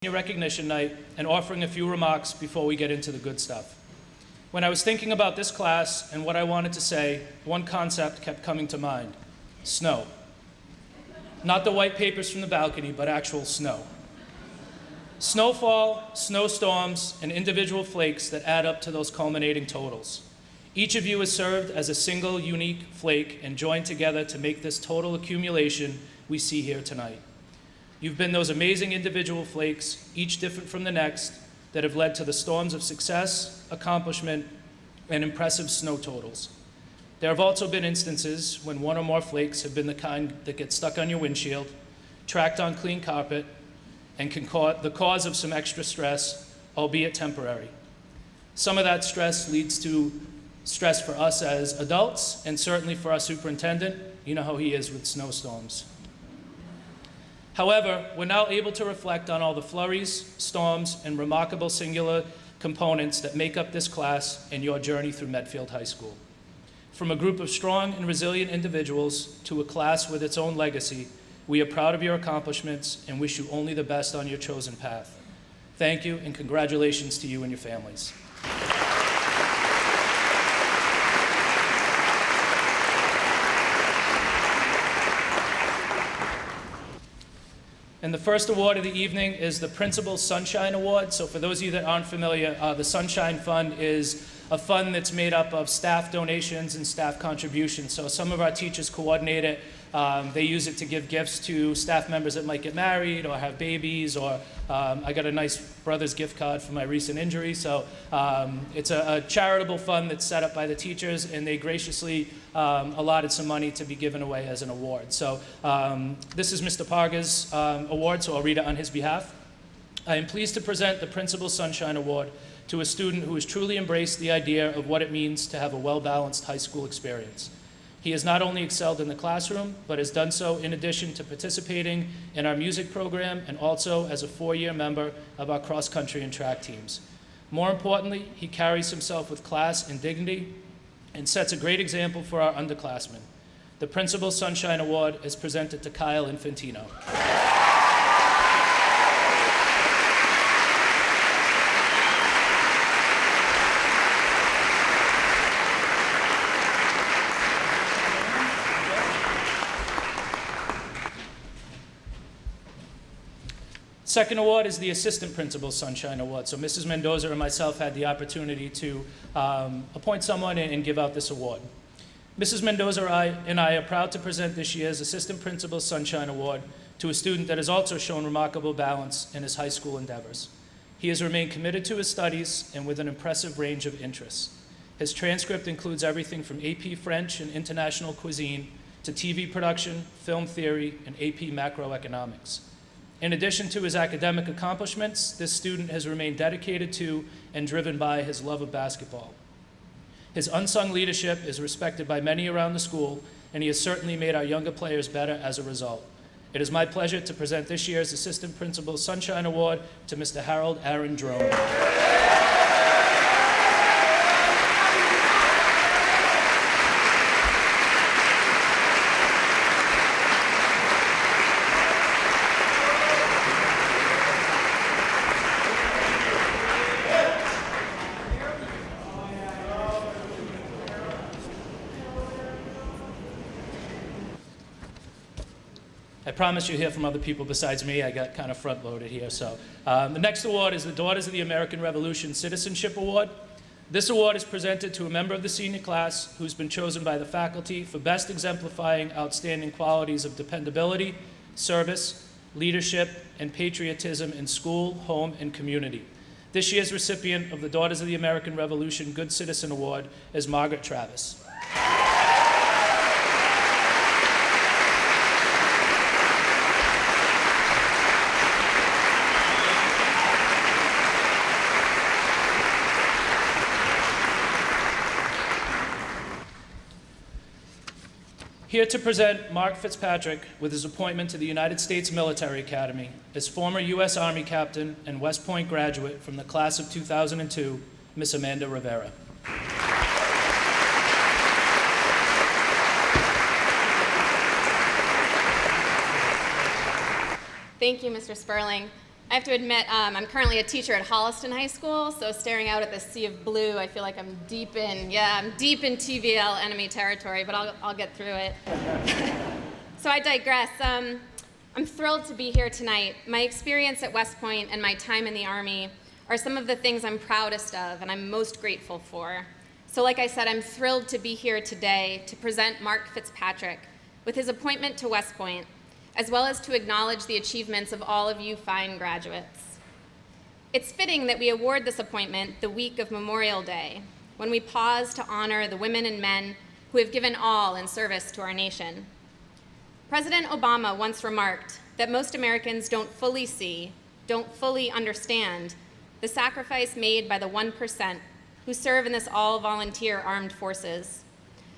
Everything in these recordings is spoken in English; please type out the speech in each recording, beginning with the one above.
Recognition night and offering a few remarks before we get into the good stuff. When I was thinking about this class and what I wanted to say, one concept kept coming to mind: snow. Not the white papers from the balcony, but actual snow. Snowfall, snowstorms, and individual flakes that add up to those culminating totals. Each of you is served as a single, unique flake and joined together to make this total accumulation we see here tonight. You've been those amazing individual flakes, each different from the next, that have led to the storms of success, accomplishment, and impressive snow totals. There have also been instances when one or more flakes have been the kind that get stuck on your windshield, tracked on clean carpet, and can cause the cause of some extra stress, albeit temporary. Some of that stress leads to stress for us as adults, and certainly for our superintendent. You know how he is with snowstorms. However, we're now able to reflect on all the flurries, storms, and remarkable singular components that make up this class and your journey through Medfield High School. From a group of strong and resilient individuals to a class with its own legacy, we are proud of your accomplishments and wish you only the best on your chosen path. Thank you, and congratulations to you and your families. And the first award of the evening is the Principal Sunshine Award. So for those of you that aren't familiar, the Sunshine Fund is a fund that's made up of staff donations and staff contributions. So some of our teachers coordinate it. They use it to give gifts to staff members that might get married or have babies, or I got a nice Brothers gift card for my recent injury. So it's a charitable fund that's set up by the teachers, and they graciously allotted some money to be given away as an award. So this is Mr. Parga's award, so I'll read it on his behalf. I am pleased to present the Principal Sunshine Award to a student who has truly embraced the idea of what it means to have a well-balanced high school experience. He has not only excelled in the classroom, but has done so in addition to participating in our music program and also as a 4-year member of our cross-country and track teams. More importantly, he carries himself with class and dignity and sets a great example for our underclassmen. The Principal Sunshine Award is presented to Kyle Infantino. Second award is the Assistant Principal Sunshine Award. So Mrs. Mendoza and myself had the opportunity to appoint someone and give out this award. Mrs. Mendoza and I are proud to present this year's Assistant Principal Sunshine Award to a student that has also shown remarkable balance in his high school endeavors. He has remained committed to his studies and with an impressive range of interests. His transcript includes everything from AP French and International Cuisine to TV production, film theory, and AP Macroeconomics. In addition to his academic accomplishments, this student has remained dedicated to and driven by his love of basketball. His unsung leadership is respected by many around the school, and he has certainly made our younger players better as a result. It is my pleasure to present this year's Assistant Principal Sunshine Award to Mr. Harold Aaron Drone. I promise you'll hear from other people besides me. I got kind of front-loaded here. So the next award is the Daughters of the American Revolution Citizenship Award. This award is presented to a member of the senior class who's been chosen by the faculty for best exemplifying outstanding qualities of dependability, service, leadership, and patriotism in school, home, and community. This year's recipient of the Daughters of the American Revolution Good Citizen Award is Margaret Travis. Here to present Mark Fitzpatrick with his appointment to the United States Military Academy is former U.S. Army captain and West Point graduate from the class of 2002, Miss Amanda Rivera. Thank you, Mr. Sperling. I have to admit, I'm currently a teacher at Holliston High School, so staring out at the sea of blue, I feel like I'm deep in TVL enemy territory, but I'll get through it. So I digress. I'm thrilled to be here tonight. My experience at West Point and my time in the Army are some of the things I'm proudest of and I'm most grateful for. So like I said, I'm thrilled to be here today to present Mark Fitzpatrick with his appointment to West Point, as well as to acknowledge the achievements of all of you fine graduates. It's fitting that we award this appointment the week of Memorial Day, when we pause to honor the women and men who have given all in service to our nation. President Obama once remarked that most Americans don't fully see, don't fully understand the sacrifice made by the 1% who serve in this all-volunteer armed forces,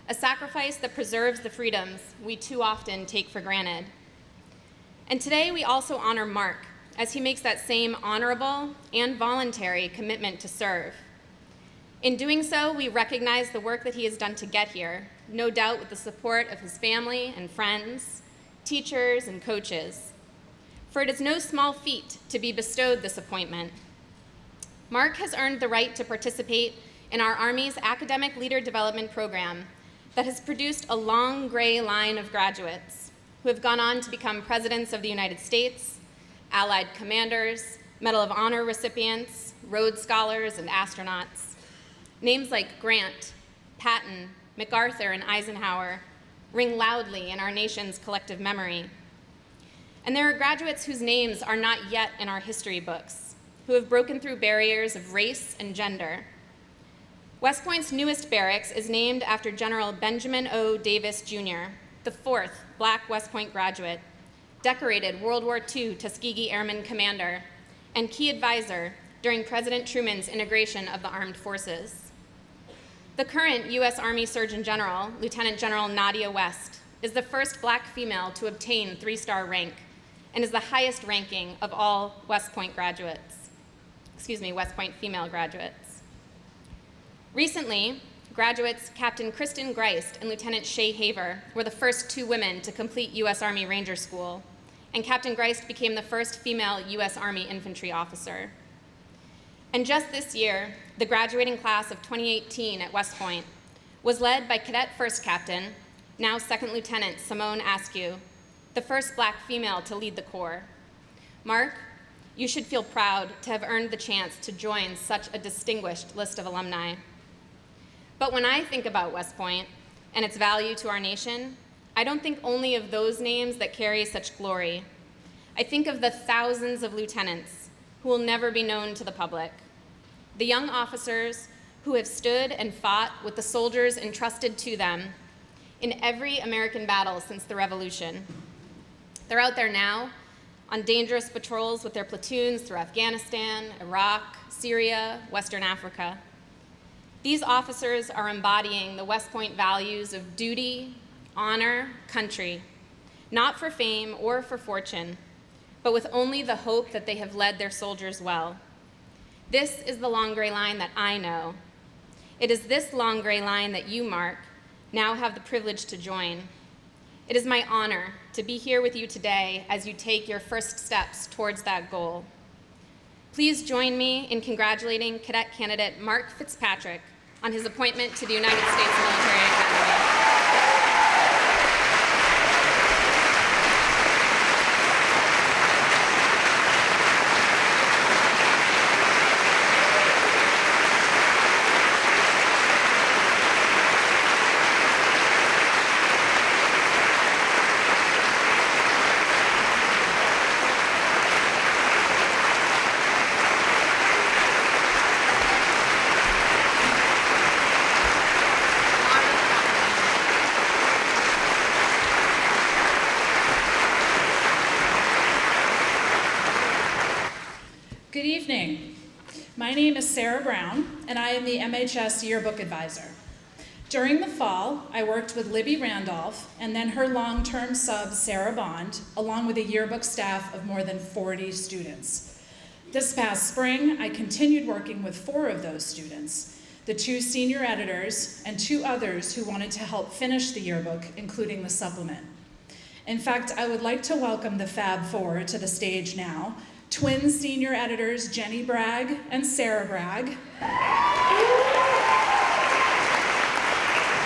a sacrifice that preserves the freedoms we too often take for granted. And today we also honor Mark as he makes that same honorable and voluntary commitment to serve. In doing so, we recognize the work that he has done to get here, no doubt with the support of his family and friends, teachers and coaches. For it is no small feat to be bestowed this appointment. Mark has earned the right to participate in our Army's Academic Leader Development Program that has produced a long gray line of graduates who have gone on to become Presidents of the United States, Allied commanders, Medal of Honor recipients, Rhodes Scholars, and astronauts. Names like Grant, Patton, MacArthur, and Eisenhower ring loudly in our nation's collective memory. And there are graduates whose names are not yet in our history books, who have broken through barriers of race and gender. West Point's newest barracks is named after General Benjamin O. Davis, Jr., the fourth Black West Point graduate, decorated World War II Tuskegee Airman Commander, and key advisor during President Truman's integration of the armed forces. The current U.S. Army Surgeon General, Lieutenant General Nadia West, is the first Black female to obtain 3-star rank and is the highest ranking of all West Point female graduates. Recently, graduates Captain Kristen Greist and Lieutenant Shay Haver were the first 2 women to complete U.S. Army Ranger School, and Captain Greist became the first female U.S. Army infantry officer. And just this year, the graduating class of 2018 at West Point was led by Cadet First Captain, now Second Lieutenant Simone Askew, the first Black female to lead the Corps. Mark, you should feel proud to have earned the chance to join such a distinguished list of alumni. But when I think about West Point and its value to our nation, I don't think only of those names that carry such glory. I think of the thousands of lieutenants who will never be known to the public, the young officers who have stood and fought with the soldiers entrusted to them in every American battle since the Revolution. They're out there now on dangerous patrols with their platoons through Afghanistan, Iraq, Syria, Western Africa. These officers are embodying the West Point values of duty, honor, country, not for fame or for fortune, but with only the hope that they have led their soldiers well. This is the long gray line that I know. It is this long gray line that you, Mark, now have the privilege to join. It is my honor to be here with you today as you take your first steps towards that goal. Please join me in congratulating Cadet Candidate Mark Fitzpatrick on his appointment to the United States Military Academy. Good evening. My name is Sarah Brown, and I am the MHS Yearbook Advisor. During the fall, I worked with Libby Randolph and then her long-term sub, Sarah Bond, along with a yearbook staff of more than 40 students. This past spring, I continued working with 4 of those students, the 2 senior editors and 2 others who wanted to help finish the yearbook, including the supplement. In fact, I would like to welcome the Fab Four to the stage now, twin senior editors Jenny Bragg and Sarah Bragg,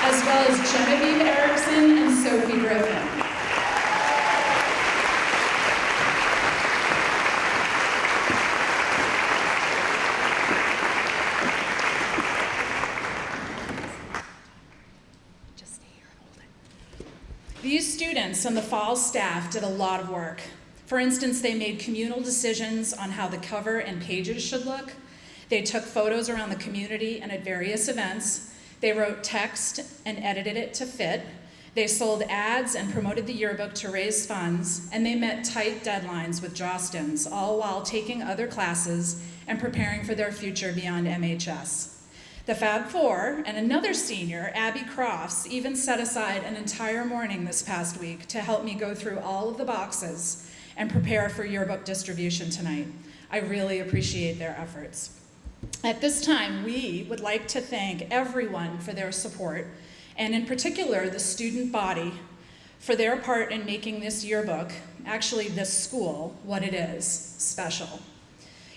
as well as Genevieve Erickson and Sophie Griffin. Just stay here and hold it. These students and the fall staff did a lot of work. For instance, they made communal decisions on how the cover and pages should look. They took photos around the community and at various events. They wrote text and edited it to fit. They sold ads and promoted the yearbook to raise funds, and they met tight deadlines with Jostens, all while taking other classes and preparing for their future beyond MHS. The Fab Four and another senior, Abby Crofts, even set aside an entire morning this past week to help me go through all of the boxes and prepare for yearbook distribution tonight. I really appreciate their efforts. At this time, we would like to thank everyone for their support, and in particular, the student body for their part in making this yearbook, actually this school, what it is, special.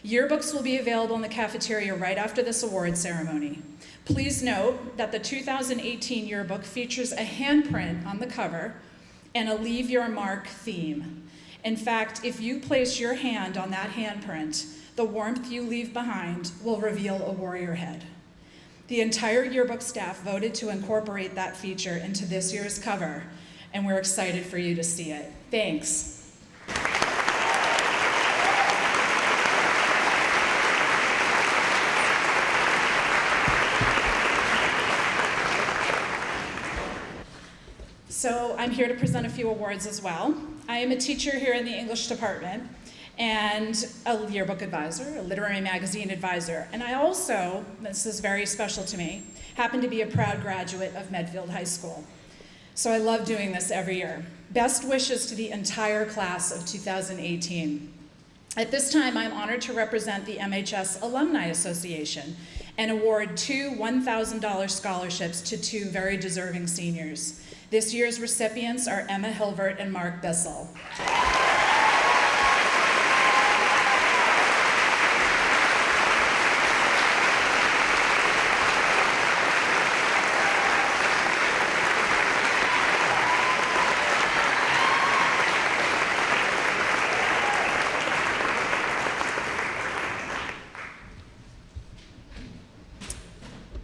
Yearbooks will be available in the cafeteria right after this award ceremony. Please note that the 2018 yearbook features a handprint on the cover and a Leave Your Mark theme. In fact, if you place your hand on that handprint, the warmth you leave behind will reveal a warrior head. The entire yearbook staff voted to incorporate that feature into this year's cover, and we're excited for you to see it. Thanks. So I'm here to present a few awards as well. I am a teacher here in the English department and a yearbook advisor, a literary magazine advisor. And I also, this is very special to me, happen to be a proud graduate of Medfield High School. So I love doing this every year. Best wishes to the entire class of 2018. At this time, I'm honored to represent the MHS Alumni Association and award two $1,000 scholarships to two very deserving seniors. This year's recipients are Emma Hilbert and Mark Bissell.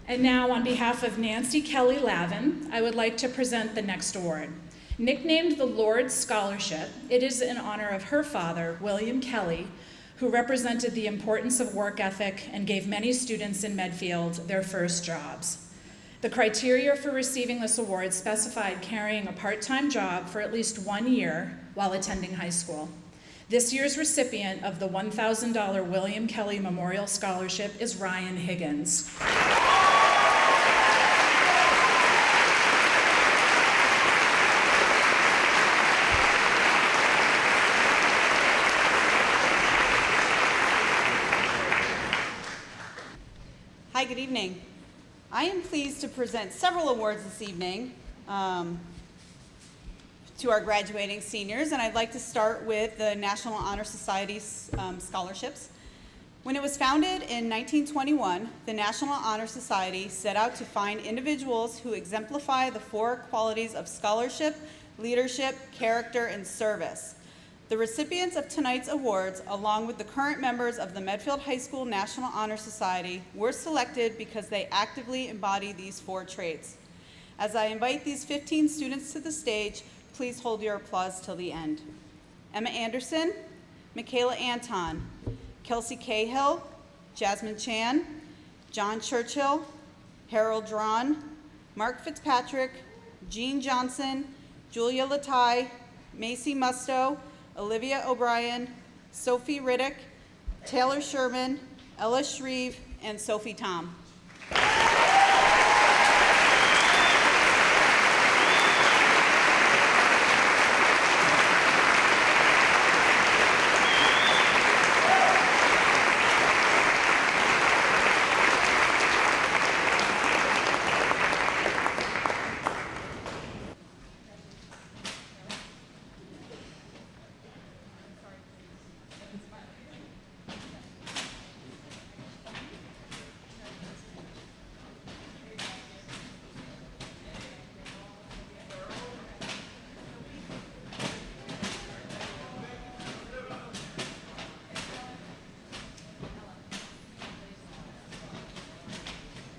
And now, on behalf of Nancy Kelly Lavin, I would like to present the next award. Nicknamed the Lord's Scholarship, it is in honor of her father, William Kelly, who represented the importance of work ethic and gave many students in Medfield their first jobs. The criteria for receiving this award specified carrying a part-time job for at least 1 year while attending high school. This year's recipient of the $1,000 William Kelly Memorial Scholarship is Ryan Higgins. Hi, good evening. I am pleased to present several awards this evening to our graduating seniors, and I'd like to start with the National Honor Society's scholarships. When it was founded in 1921, the National Honor Society set out to find individuals who exemplify the four qualities of scholarship, leadership, character, and service. The recipients of tonight's awards, along with the current members of the Medfield High School National Honor Society, were selected because they actively embody these four traits. As I invite these 15 students to the stage, please hold your applause till the end. Emma Anderson, Michaela Anton, Kelsey Cahill, Jasmine Chan, John Churchill, Harold Drawn, Mark Fitzpatrick, Jean Johnson, Julia Latai, Macy Musto, Olivia O'Brien, Sophie Riddick, Taylor Sherman, Ella Shreve, and Sophie Tom.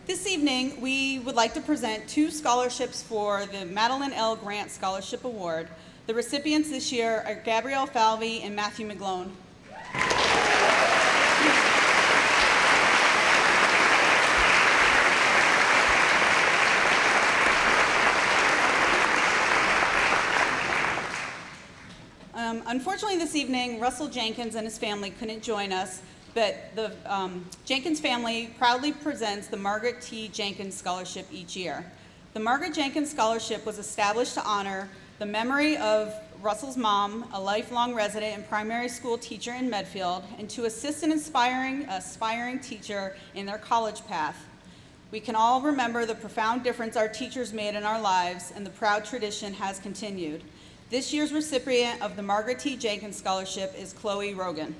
This evening, we would like to present two scholarships for the Madeline L. Grant Scholarship Award. The recipients this year are Gabrielle Falvey and Matthew McGlone. Unfortunately, this evening, Russell Jenkins and his family couldn't join us, but the Jenkins family proudly presents the Margaret T. Jenkins Scholarship each year. The Margaret Jenkins Scholarship was established to honor the memory of Russell's mom, a lifelong resident and primary school teacher in Medfield, and to assist an aspiring teacher in their college path. We can all remember the profound difference our teachers made in our lives, and the proud tradition has continued. This year's recipient of the Margaret T. Jenkins Scholarship is Chloe Rogan.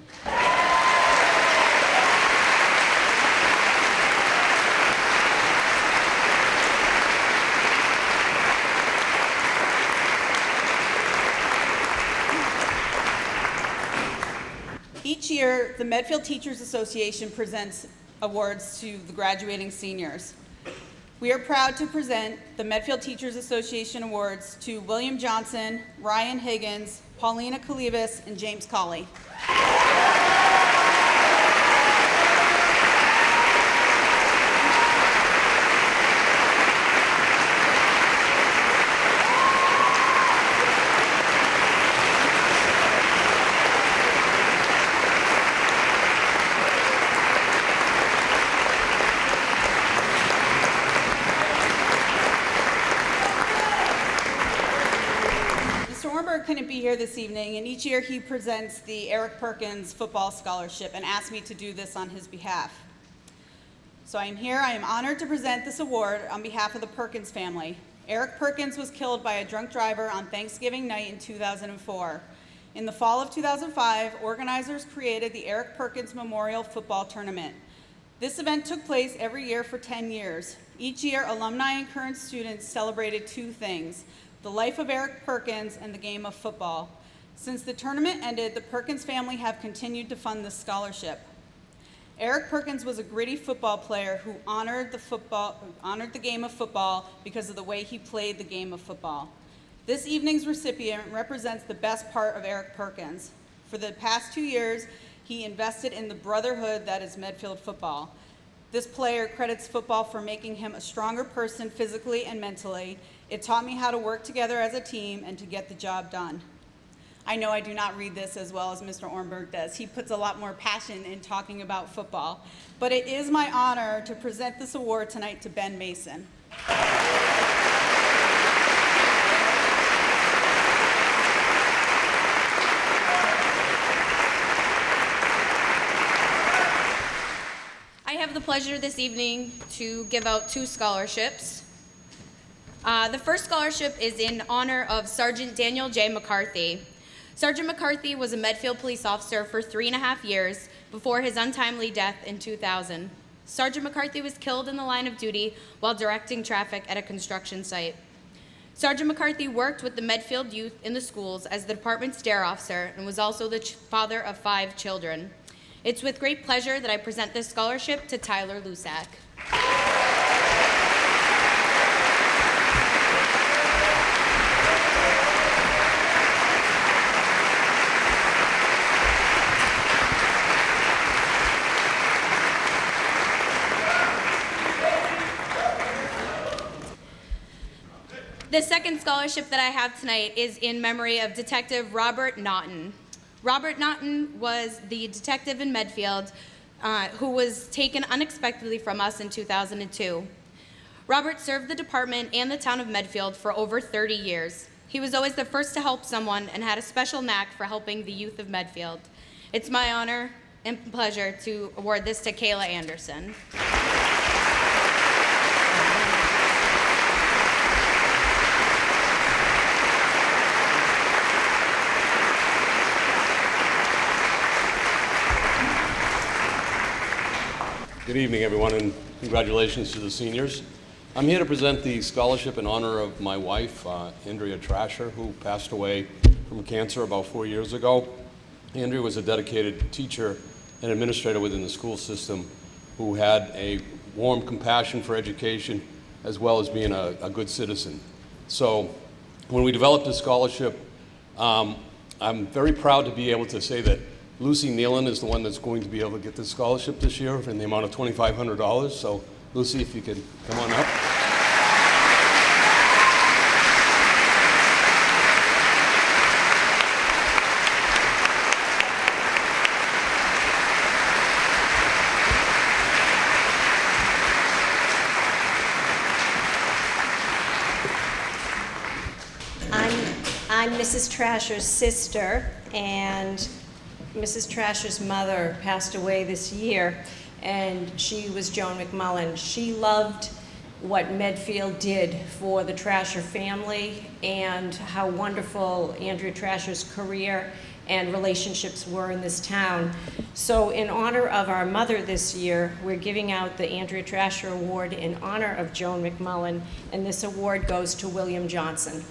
Each year, the Medfield Teachers Association presents awards to the graduating seniors. We are proud to present the Medfield Teachers Association Awards to William Johnson, Ryan Higgins, Paulina Kalibas, and James Colley. Couldn't be here this evening, and each year he presents the Eric Perkins Football Scholarship and asked me to do this on his behalf. So I am here. I am honored to present this award on behalf of the Perkins family. Eric Perkins was killed by a drunk driver on Thanksgiving night in 2004. In the fall of 2005, organizers created the Eric Perkins Memorial Football Tournament. This event took place every year for 10 years. Each year, alumni and current students celebrated two things: the life of Eric Perkins and the game of football. Since the tournament ended, the Perkins family have continued to fund this scholarship. Eric Perkins was a gritty football player who honored the game of football because of the way he played the game of football. This evening's recipient represents the best part of Eric Perkins. For the past 2 years, he invested in the brotherhood that is Medfield football. This player credits football for making him a stronger person physically and mentally. It taught me how to work together as a team and to get the job done. I know I do not read this as well as Mr. Ornberg does. He puts a lot more passion in talking about football. But it is my honor to present this award tonight to Ben Mason. I have the pleasure this evening to give out 2 scholarships. The first scholarship is in honor of Sergeant Daniel J. McCarthy. Sergeant McCarthy was a Medfield police officer for 3.5 years before his untimely death in 2000. Sergeant McCarthy was killed in the line of duty while directing traffic at a construction site. Sergeant McCarthy worked with the Medfield youth in the schools as the department's dare officer and was also the father of 5 children. It's with great pleasure that I present this scholarship to Tyler Lusak. The second scholarship that I have tonight is in memory of Detective Robert Naughton. Robert Naughton was the detective in Medfield who was taken unexpectedly from us in 2002. Robert served the department and the town of Medfield for over 30 years. He was always the first to help someone and had a special knack for helping the youth of Medfield. It's my honor and pleasure to award this to Kayla Anderson. Good evening, everyone, and congratulations to the seniors. I'm here to present the scholarship in honor of my wife, Andrea Trasher, who passed away from cancer about 4 years ago. Andrea was a dedicated teacher and administrator within the school system who had a warm compassion for education as well as being a good citizen. So when we developed this scholarship, I'm very proud to be able to say that Lucy Nealon is the one that's going to be able to get this scholarship this year in the amount of $2,500. So Lucy, if you could come on up. I'm Mrs. Trasher's sister, and Mrs. Trasher's mother passed away this year, and she was Joan McMullen. She loved what Medfield did for the Trasher family and how wonderful Andrea Trasher's career and relationships were in this town. So in honor of our mother this year, we're giving out the Andrea Trasher Award in honor of Joan McMullen, and this award goes to William Johnson.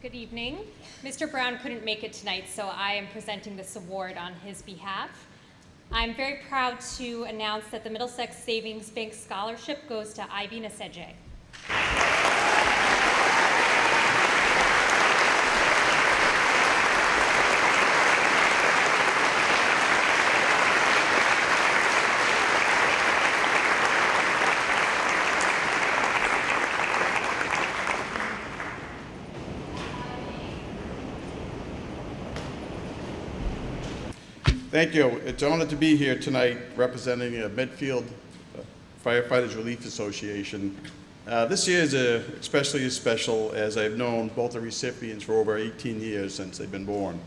Good evening. Mr. Brown couldn't make it tonight, so I am presenting this award on his behalf. I'm very proud to announce that the Middlesex Savings Bank Scholarship goes to Ivy Naseje. Thank you. It's an honor to be here tonight representing Medfield Firefighters Relief Association. This year is especially special as I've known both the recipients for over 18 years since they've been born.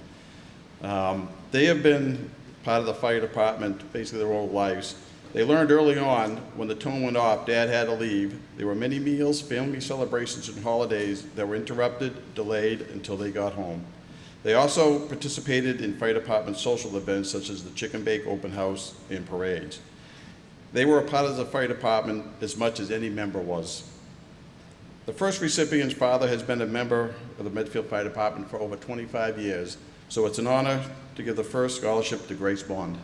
They have been part of the fire department basically their whole lives. They learned early on when the tone went off, Dad had to leave. There were many meals, family celebrations, and holidays that were interrupted, delayed until they got home. They also participated in fire department social events such as the Chicken Bake Open House and parades. They were a part of the fire department as much as any member was. The first recipient's father has been a member of the Medfield Fire Department for over 25 years, so it's an honor to give the first scholarship to Grace Bond.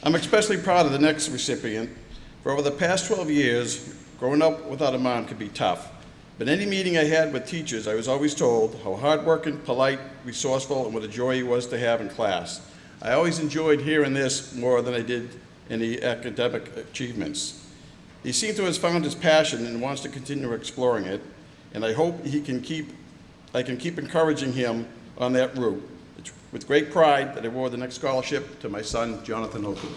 I'm especially proud of the next recipient. For over the past 12 years, growing up without a mom could be tough. But any meeting I had with teachers, I was always told how hardworking, polite, resourceful, and what a joy he was to have in class. I always enjoyed hearing this more than I did any academic achievements. He seems to have found his passion and wants to continue exploring it, and I hope I can keep encouraging him on that route. It's with great pride that I award the next scholarship to my son, Jonathan Oakley.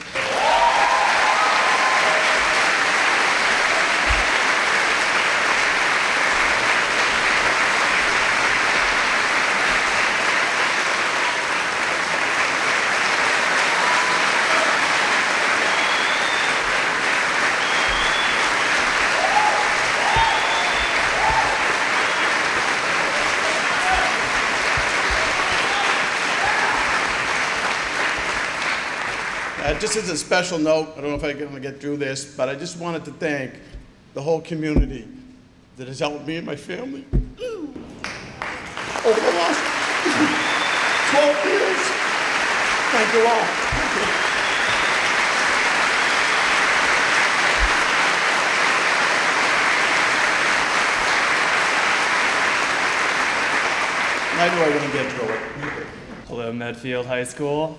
Just as a special note, I don't know if I'm going to get through this, but I just wanted to thank the whole community that has helped me and my family over the last 12 years. Thank you all. I knew I wouldn't get through it. Hello, Medfield High School.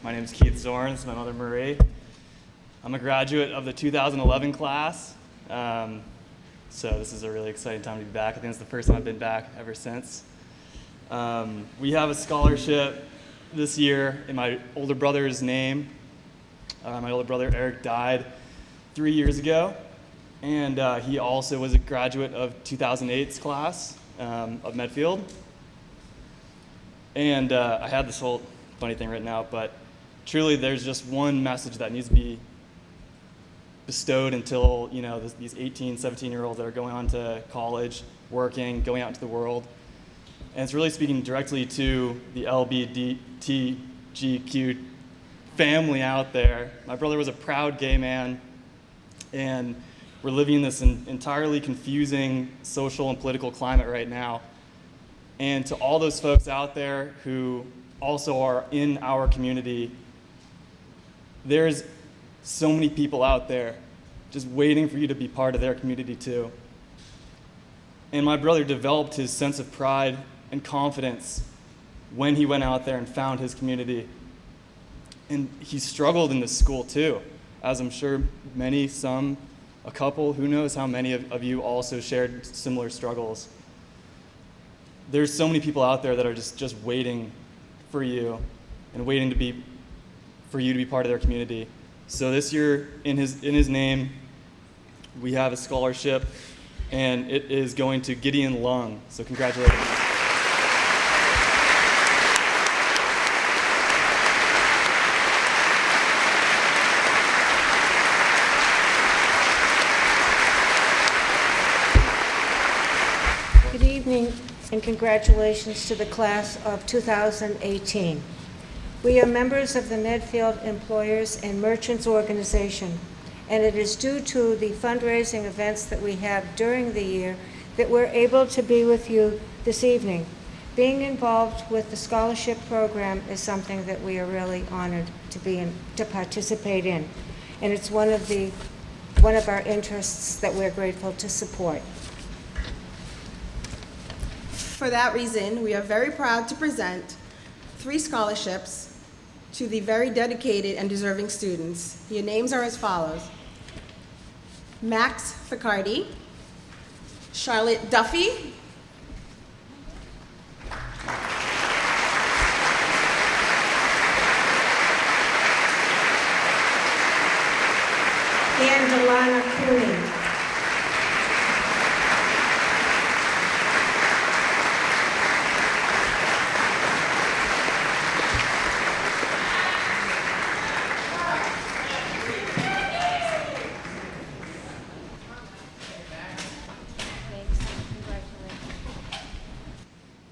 My name is Keith Zorns, my mother Marie. I'm a graduate of the 2011 class, so this is a really exciting time to be back. I think it's the first time I've been back ever since. We have a scholarship this year in my older brother's name. My older brother Eric died 3 years ago, and he also was a graduate of 2008's class of Medfield. And I had this whole funny thing written out, but truly there's just one message that needs to be bestowed until, you know, these 18, 17-year-olds that are going on to college, working, going out into the world. And it's really speaking directly to the LGBTQ family out there. My brother was a proud gay man, and we're living in this entirely confusing social and political climate right now. And to all those folks out there who also are in our community, there's so many people out there just waiting for you to be part of their community too. And my brother developed his sense of pride and confidence when he went out there and found his community. And he struggled in this school too, as I'm sure many, some, a couple, who knows how many of you also shared similar struggles. There's so many people out there that are just waiting for you and waiting for you to be part of their community. So this year, in his name, we have a scholarship, and it is going to Gideon Lung. So congratulations. Good evening and congratulations to the class of 2018. We are members of the Medfield Employers and Merchants Organization, and it is due to the fundraising events that we have during the year that we're able to be with you this evening. Being involved with the scholarship program is something that we are really honored to participate in, and it's one of our interests that we're grateful to support. For that reason, we are very proud to present 3 scholarships to the very dedicated and deserving students. Your names are as follows: Max Ficardi, Charlotte Duffy, And Delana Cooney.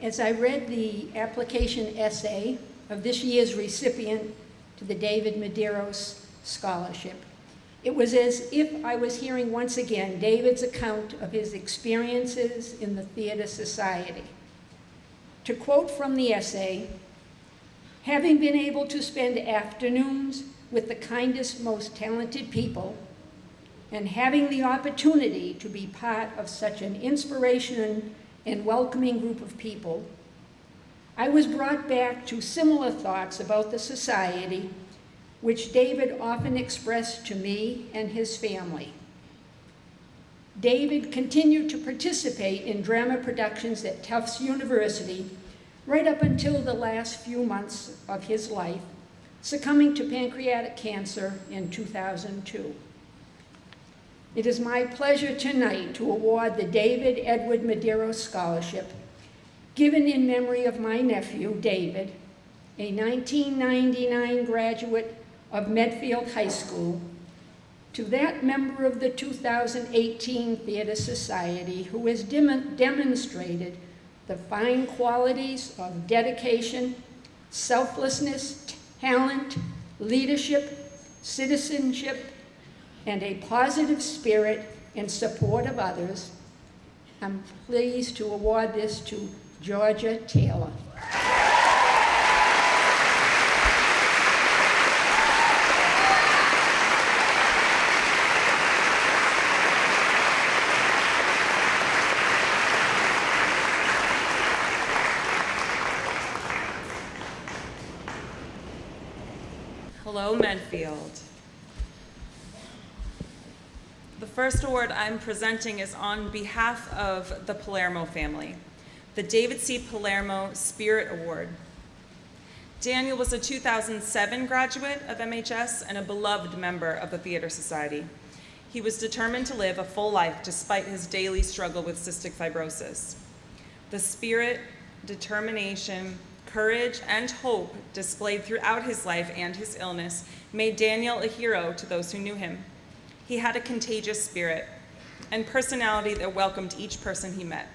As I read the application essay of this year's recipient to the David Medeiros Scholarship, it was as if I was hearing once again David's account of his experiences in the Theater Society. To quote from the essay, "Having been able to spend afternoons with the kindest, most talented people, and having the opportunity to be part of such an inspiration and welcoming group of people, I was brought back to similar thoughts about the society which David often expressed to me and his family. David continued to participate in drama productions at Tufts University right up until the last few months of his life, succumbing to pancreatic cancer in 2002. It is my pleasure tonight to award the David Edward Medeiros Scholarship, given in memory of my nephew, David, a 1999 graduate of Medfield High School, to that member of the 2018 Theater Society who has demonstrated the fine qualities of dedication, selflessness, talent, leadership, citizenship, and a positive spirit in support of others. I'm pleased to award this to Georgia Taylor. Hello, Medfield. The first award I'm presenting is on behalf of the Palermo family, the David C. Palermo Spirit Award. Daniel was a 2007 graduate of MHS and a beloved member of the Theater Society. He was determined to live a full life despite his daily struggle with cystic fibrosis. The spirit, determination, courage, and hope displayed throughout his life and his illness made Daniel a hero to those who knew him. He had a contagious spirit and personality that welcomed each person he met.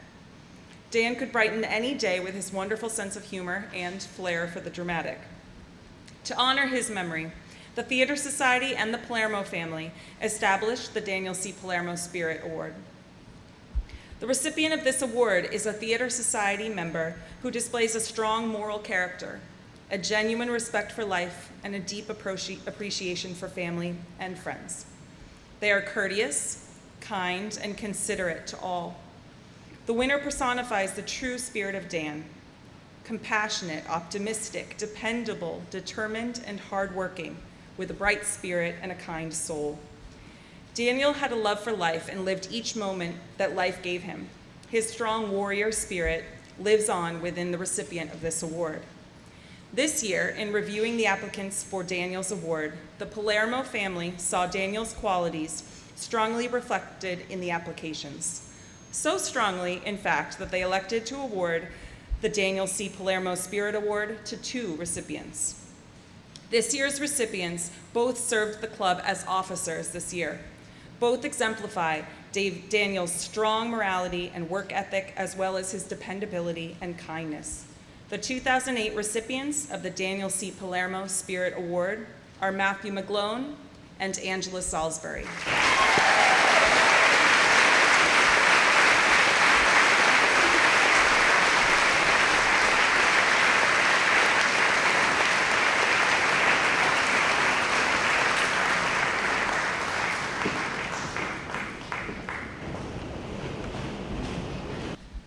Dan could brighten any day with his wonderful sense of humor and flair for the dramatic. To honor his memory, the Theater Society and the Palermo family established the Daniel C. Palermo Spirit Award. The recipient of this award is a Theater Society member who displays a strong moral character, a genuine respect for life, and a deep appreciation for family and friends. They are courteous, kind, and considerate to all. The winner personifies the true spirit of Dan: compassionate, optimistic, dependable, determined, and hardworking, with a bright spirit and a kind soul. Daniel had a love for life and lived each moment that life gave him. His strong warrior spirit lives on within the recipient of this award. This year, in reviewing the applicants for Daniel's award, the Palermo family saw Daniel's qualities strongly reflected in the applications. So strongly, in fact, that they elected to award the Daniel C. Palermo Spirit Award to 2 recipients. This year's recipients both served the club as officers this year. Both exemplify Daniel's strong morality and work ethic, as well as his dependability and kindness. The 2008 recipients of the Daniel C. Palermo Spirit Award are Matthew McGlone and Angela Salisbury.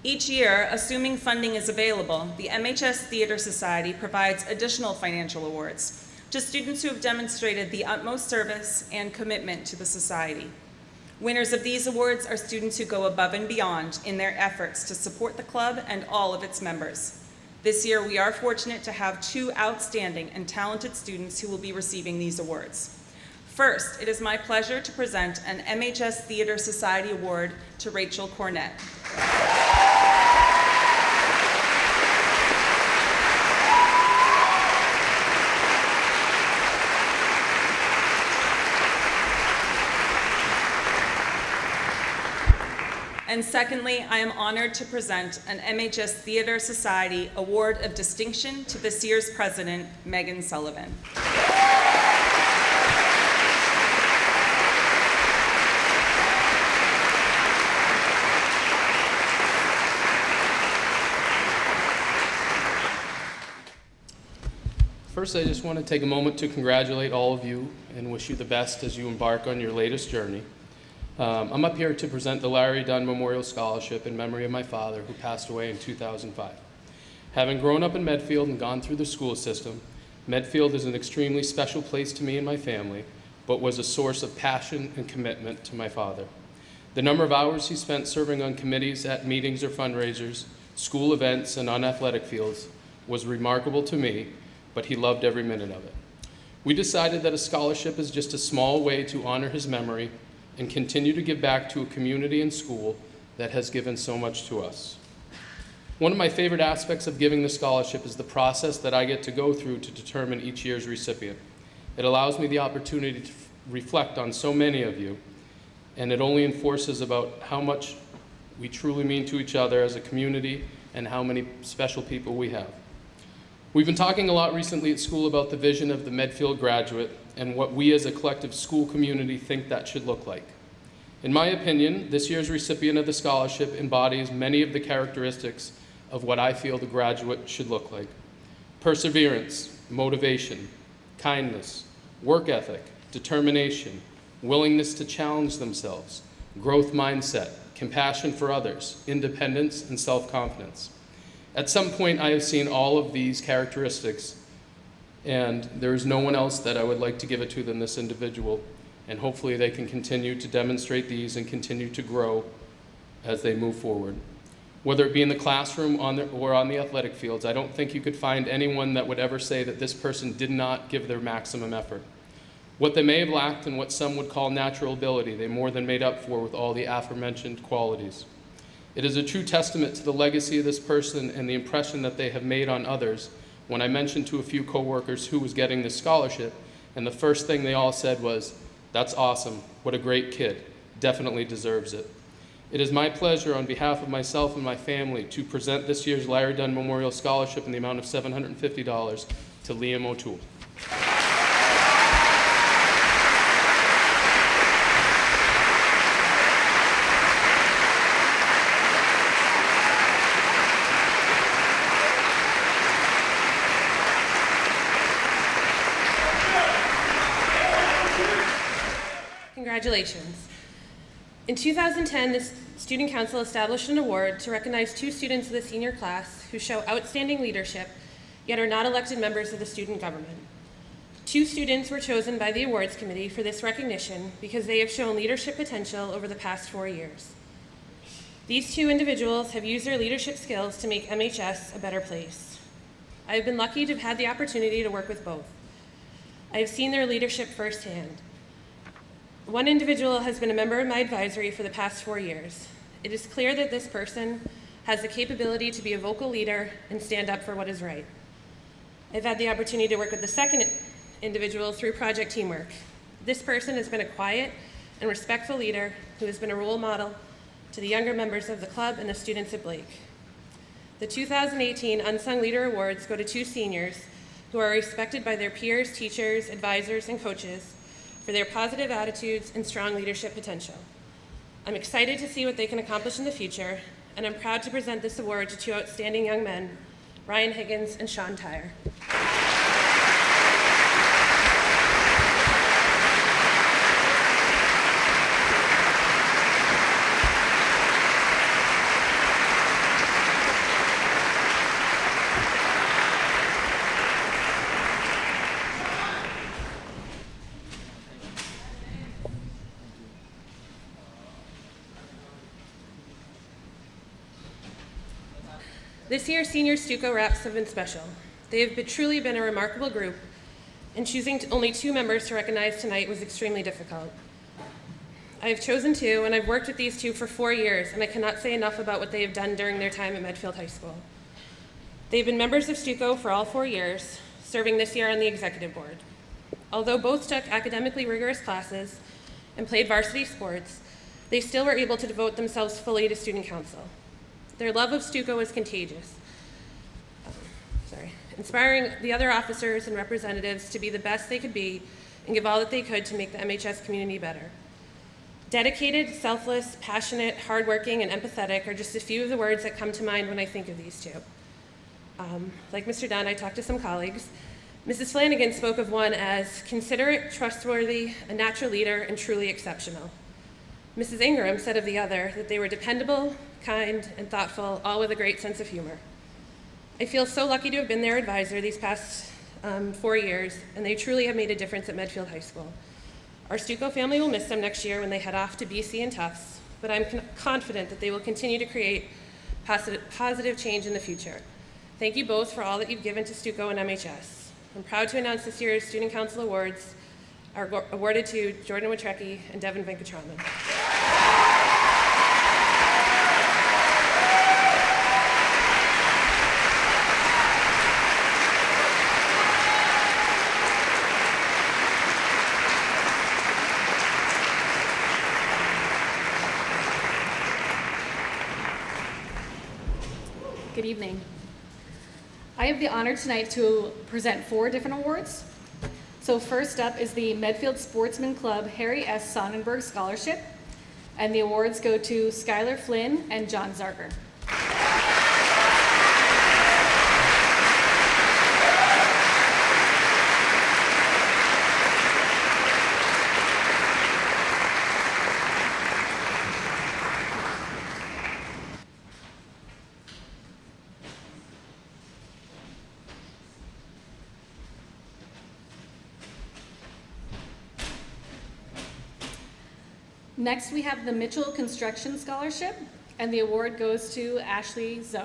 Each year, assuming funding is available, the MHS Theater Society provides additional financial awards to students who have demonstrated the utmost service and commitment to the society. Winners of these awards are students who go above and beyond in their efforts to support the club and all of its members. This year, we are fortunate to have 2 outstanding and talented students who will be receiving these awards. First, it is my pleasure to present an MHS Theater Society Award to Rachel Cornett. And secondly, I am honored to present an MHS Theater Society Award of Distinction to this year's president, Megan Sullivan. First, I just want to take a moment to congratulate all of you and wish you the best as you embark on your latest journey. I'm up here to present the Larry Dunn Memorial Scholarship in memory of my father, who passed away in 2005. Having grown up in Medfield and gone through the school system, Medfield is an extremely special place to me and my family, but was a source of passion and commitment to my father. The number of hours he spent serving on committees, at meetings or fundraisers, school events, and on athletic fields was remarkable to me, but he loved every minute of it. We decided that a scholarship is just a small way to honor his memory and continue to give back to a community and school that has given so much to us. One of my favorite aspects of giving the scholarship is the process that I get to go through to determine each year's recipient. It allows me the opportunity to reflect on so many of you, and it only enforces about how much we truly mean to each other as a community and how many special people we have. We've been talking a lot recently at school about the vision of the Medfield graduate and what we as a collective school community think that should look like. In my opinion, this year's recipient of the scholarship embodies many of the characteristics of what I feel the graduate should look like: perseverance, motivation, kindness, work ethic, determination, willingness to challenge themselves, growth mindset, compassion for others, independence, and self-confidence. At some point, I have seen all of these characteristics, and there is no one else that I would like to give it to than this individual, and hopefully they can continue to demonstrate these and continue to grow as they move forward. Whether it be in the classroom or on the athletic fields, I don't think you could find anyone that would ever say that this person did not give their maximum effort. What they may have lacked and what some would call natural ability, they more than made up for with all the aforementioned qualities. It is a true testament to the legacy of this person and the impression that they have made on others when I mentioned to a few coworkers who was getting this scholarship, and the first thing they all said was, "That's awesome, what a great kid, definitely deserves it." It is my pleasure on behalf of myself and my family to present this year's Larry Dunn Memorial Scholarship in the amount of $750 to Liam O'Toole. Congratulations. In 2010, the Student Council established an award to recognize 2 students of the senior class who show outstanding leadership, yet are not elected members of the student government. 2 students were chosen by the awards committee for this recognition because they have shown leadership potential over the past 4 years. These 2 individuals have used their leadership skills to make MHS a better place. I have been lucky to have had the opportunity to work with both. I have seen their leadership firsthand. One individual has been a member of my advisory for the past 4 years. It is clear that this person has the capability to be a vocal leader and stand up for what is right. I've had the opportunity to work with the second individual through project teamwork. This person has been a quiet and respectful leader who has been a role model to the younger members of the club and the students at Blake. The 2018 Unsung Leader Awards go to 2 seniors who are respected by their peers, teachers, advisors, and coaches for their positive attitudes and strong leadership potential. I'm excited to see what they can accomplish in the future, and I'm proud to present this award to 2 outstanding young men, Ryan Higgins and Sean Tyre. This year's senior Stuco Raps have been special. They have truly been a remarkable group, and choosing only 2 members to recognize tonight was extremely difficult. I have chosen 2, and I've worked with these 2 for 4 years, and I cannot say enough about what they have done during their time at Medfield High School. They've been members of Stuco for all 4 years, serving this year on the executive board. Although both took academically rigorous classes and played varsity sports, they still were able to devote themselves fully to student council. Their love of Stuco is contagious, inspiring the other officers and representatives to be the best they could be and give all that they could to make the MHS community better. Dedicated, selfless, passionate, hardworking, and empathetic are just a few of the words that come to mind when I think of these 2. Like Mr. Dunn, I talked to some colleagues. Mrs. Flanagan spoke of one as considerate, trustworthy, a natural leader, and truly exceptional. Mrs. Ingram said of the other that they were dependable, kind, and thoughtful, all with a great sense of humor. I feel so lucky to have been their advisor these past 4 years, and they truly have made a difference at Medfield High School. Our Stuco family will miss them next year when they head off to BC and Tufts, but I'm confident that they will continue to create positive change in the future. Thank you both for all that you've given to Stuco and MHS. I'm proud to announce this year's Student Council Awards are awarded to Jordan Witrecki and Devin Venkatraman. Good evening. I have the honor tonight to present 4 different awards. So first up is the Medfield Sportsman Club Harry S. Sonnenberg Scholarship, and the awards go to Skylar Flynn and John Zarger. Next, we have the Mitchell Construction Scholarship, and the award goes to Ashley Zoe.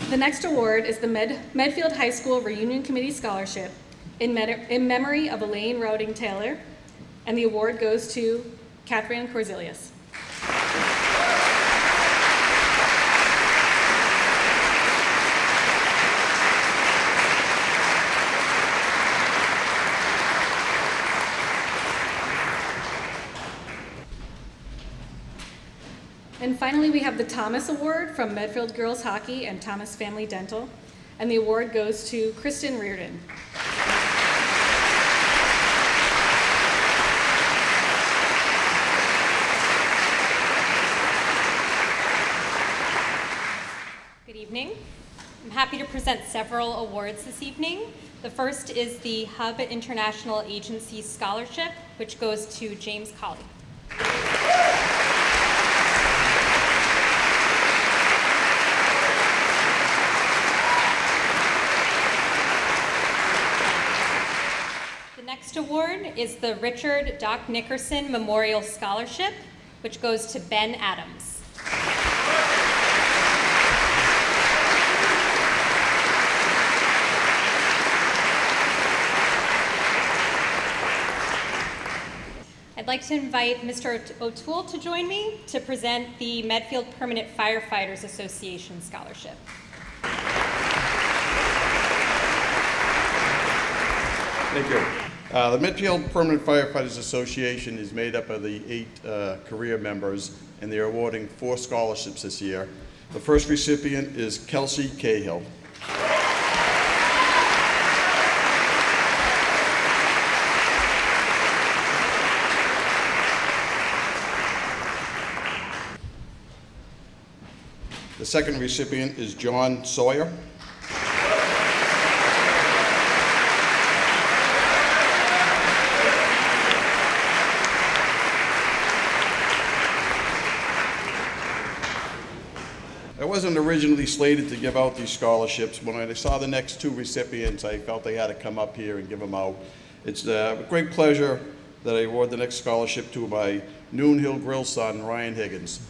The next award is the Medfield High School Reunion Committee Scholarship in memory of Elaine Routing Taylor, and the award goes to Catherine Corzilius. And finally, we have the Thomas Award from Medfield Girls Hockey and Thomas Family Dental, and the award goes to Kristen Reardon. happy to present several awards this evening. The first is the Hub International Agency Scholarship, which goes to James Colley. The next award is the Richard Doc Nickerson Memorial Scholarship, which goes to Ben Adams. I'd like to invite Mr. O'Toole to join me to present the Medfield Permanent Firefighters Association Scholarship. Thank you. The Medfield Permanent Firefighters Association is made up of the 8 career members, and they're awarding 4 scholarships this year. The first recipient is Kelsey Cahill. The second recipient is John Sawyer. I wasn't originally slated to give out these scholarships. When I saw the next 2 recipients, I felt they had to come up here and give them out. It's a great pleasure that I award the next scholarship to my Noon Hill Grill son, Ryan Higgins.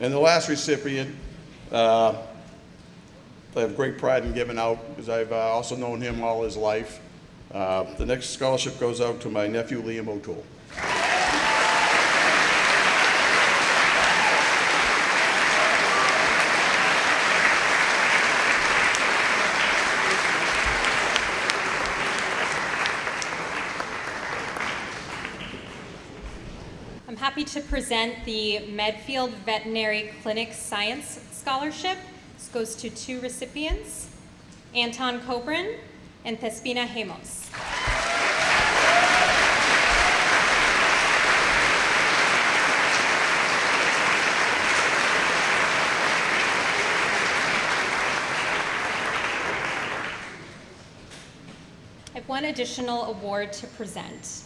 And the last recipient, I have great pride in giving out because I've also known him all his life. The next scholarship goes out to my nephew, Liam O'Toole. I'm happy to present the Medfield Veterinary Clinic Science Scholarship. This goes to 2 recipients, Anton Cobrin and Thespina Hamos. I have one additional award to present.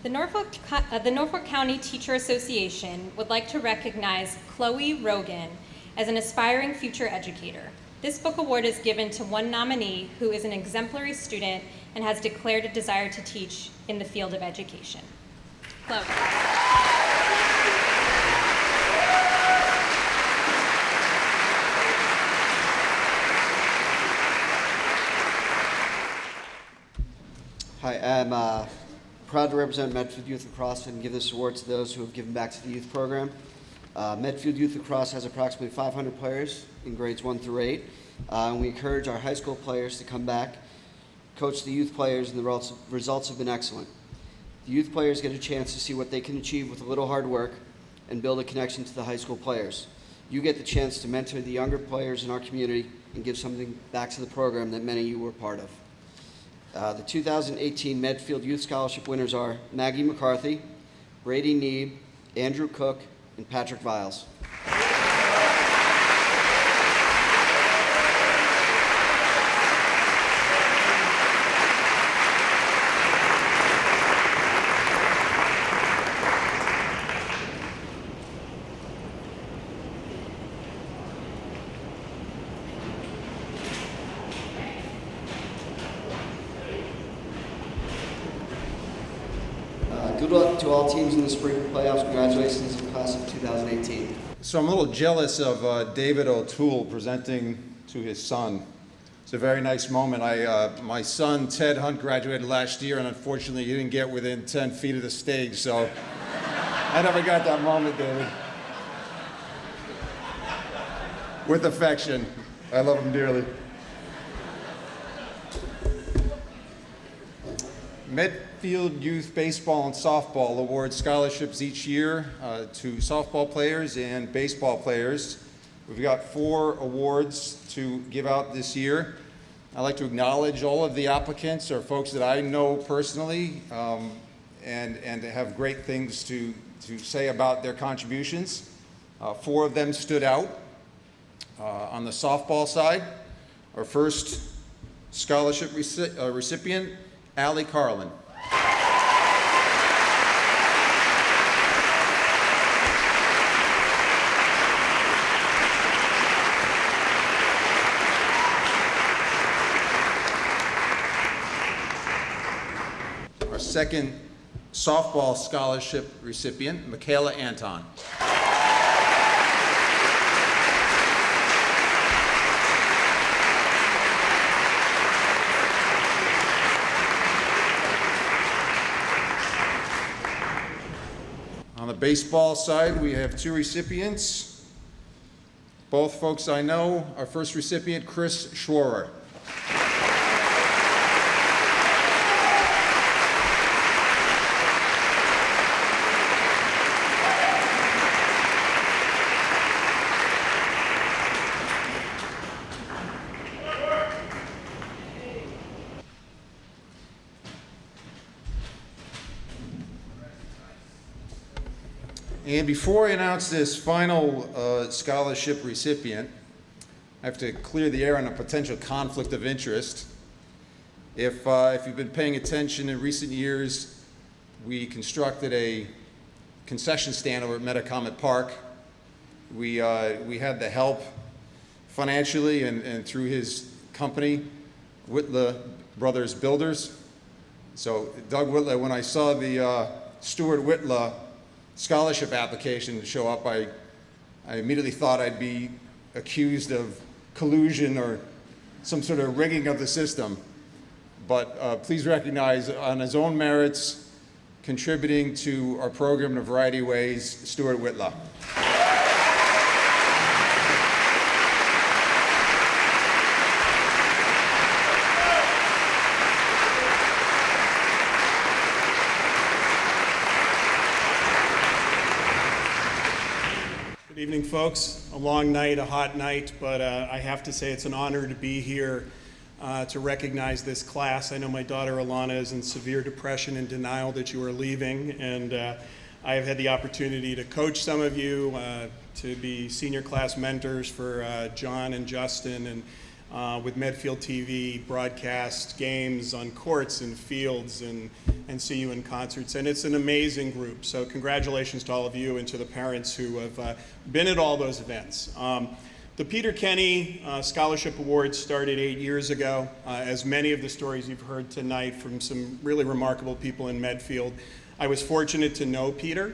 The Norfolk County Teacher Association would like to recognize Chloe Rogan as an aspiring future educator. This book award is given to one nominee who is an exemplary student and has declared a desire to teach in the field of education. Chloe. Hi, I'm proud to represent Medfield Youth Lacrosse and give this award to those who have given back to the youth program. Medfield Youth Lacrosse has approximately 500 players in grades 1 through 8. And we encourage our high school players to come back, coach the youth players, and the results have been excellent. The youth players get a chance to see what they can achieve with a little hard work and build a connection to the high school players. You get the chance to mentor the younger players in our community and give something back to the program that many of you were part of. The 2018 Medfield Youth Scholarship winners are Maggie McCarthy, Brady Neeb, Andrew Cook, and Patrick Viles. Good luck to all teams in the spring playoffs. Congratulations to the class of 2018. So I'm a little jealous of David O'Toole presenting to his son. It's a very nice moment. My son, Ted Hunt, graduated last year, and unfortunately he didn't get within 10 feet of the stage, so I never got that moment, David. With affection. I love him dearly. Medfield Youth Baseball and Softball awards scholarships each year to softball players and baseball players. We've got 4 awards to give out this year. I'd like to acknowledge all of the applicants or folks that I know personally and have great things to say about their contributions. 4 of them stood out. On the softball side, our first scholarship recipient, Allie Carlin. Our second softball scholarship recipient, Michaela Anton. On the baseball side, we have 2 recipients. Both folks I know. Our first recipient, Chris Schworer. And before I announce this final scholarship recipient, I have to clear the air on a potential conflict of interest. If you've been paying attention in recent years, we constructed a concession stand over at Metacomet Park. We had the help financially and through his company, Whitla Brothers Builders. So Doug Whitla, when I saw the Stuart Whitla scholarship application show up, I immediately thought I'd be accused of collusion or some sort of rigging of the system. But please recognize, on his own merits, contributing to our program in a variety of ways, Stuart Whitla. Good evening, folks. A long night, a hot night, but I have to say it's an honor to be here to recognize this class. I know my daughter Alana is in severe depression and denial that you are leaving, and I have had the opportunity to coach some of you, to be senior class mentors for John and Justin, and with Medfield TV, broadcast games on courts and fields, and see you in concerts. And it's an amazing group. So congratulations to all of you and to the parents who have been at all those events. The Peter Kenny Scholarship Awards started 8 years ago. As many of the stories you've heard tonight from some really remarkable people in Medfield, I was fortunate to know Peter.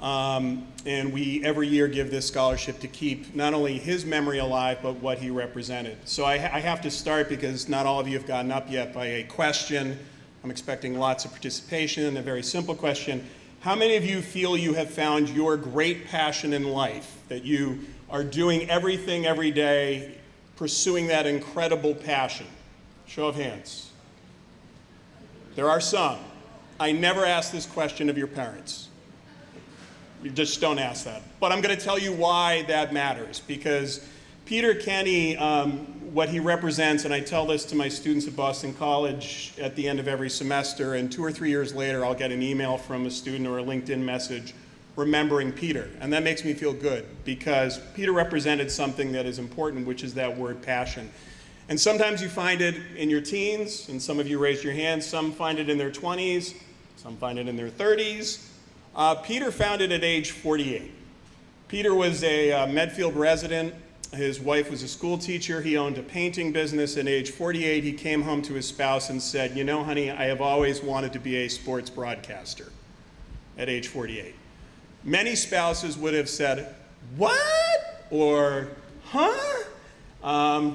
And we every year give this scholarship to keep not only his memory alive, but what he represented. So I have to start, because not all of you have gotten up yet, by a question. I'm expecting lots of participation. A very simple question. How many of you feel you have found your great passion in life, that you are doing everything every day, pursuing that incredible passion? Show of hands. There are some. I never ask this question of your parents. You just don't ask that. But I'm going to tell you why that matters, because Peter Kenny, what he represents, and I tell this to my students at Boston College at the end of every semester, and 2 or 3 years later I'll get an email from a student or a LinkedIn message remembering Peter. And that makes me feel good, because Peter represented something that is important, which is that word passion. And sometimes you find it in your teens, and some of you raised your hands. Some find it in their 20s, some find it in their 30s. Peter found it at age 48. Peter was a Medfield resident. His wife was a school teacher. He owned a painting business. At age 48, he came home to his spouse and said, "You know, honey, I have always wanted to be a sports broadcaster," at age 48. Many spouses would have said, "What?" or "Huh?"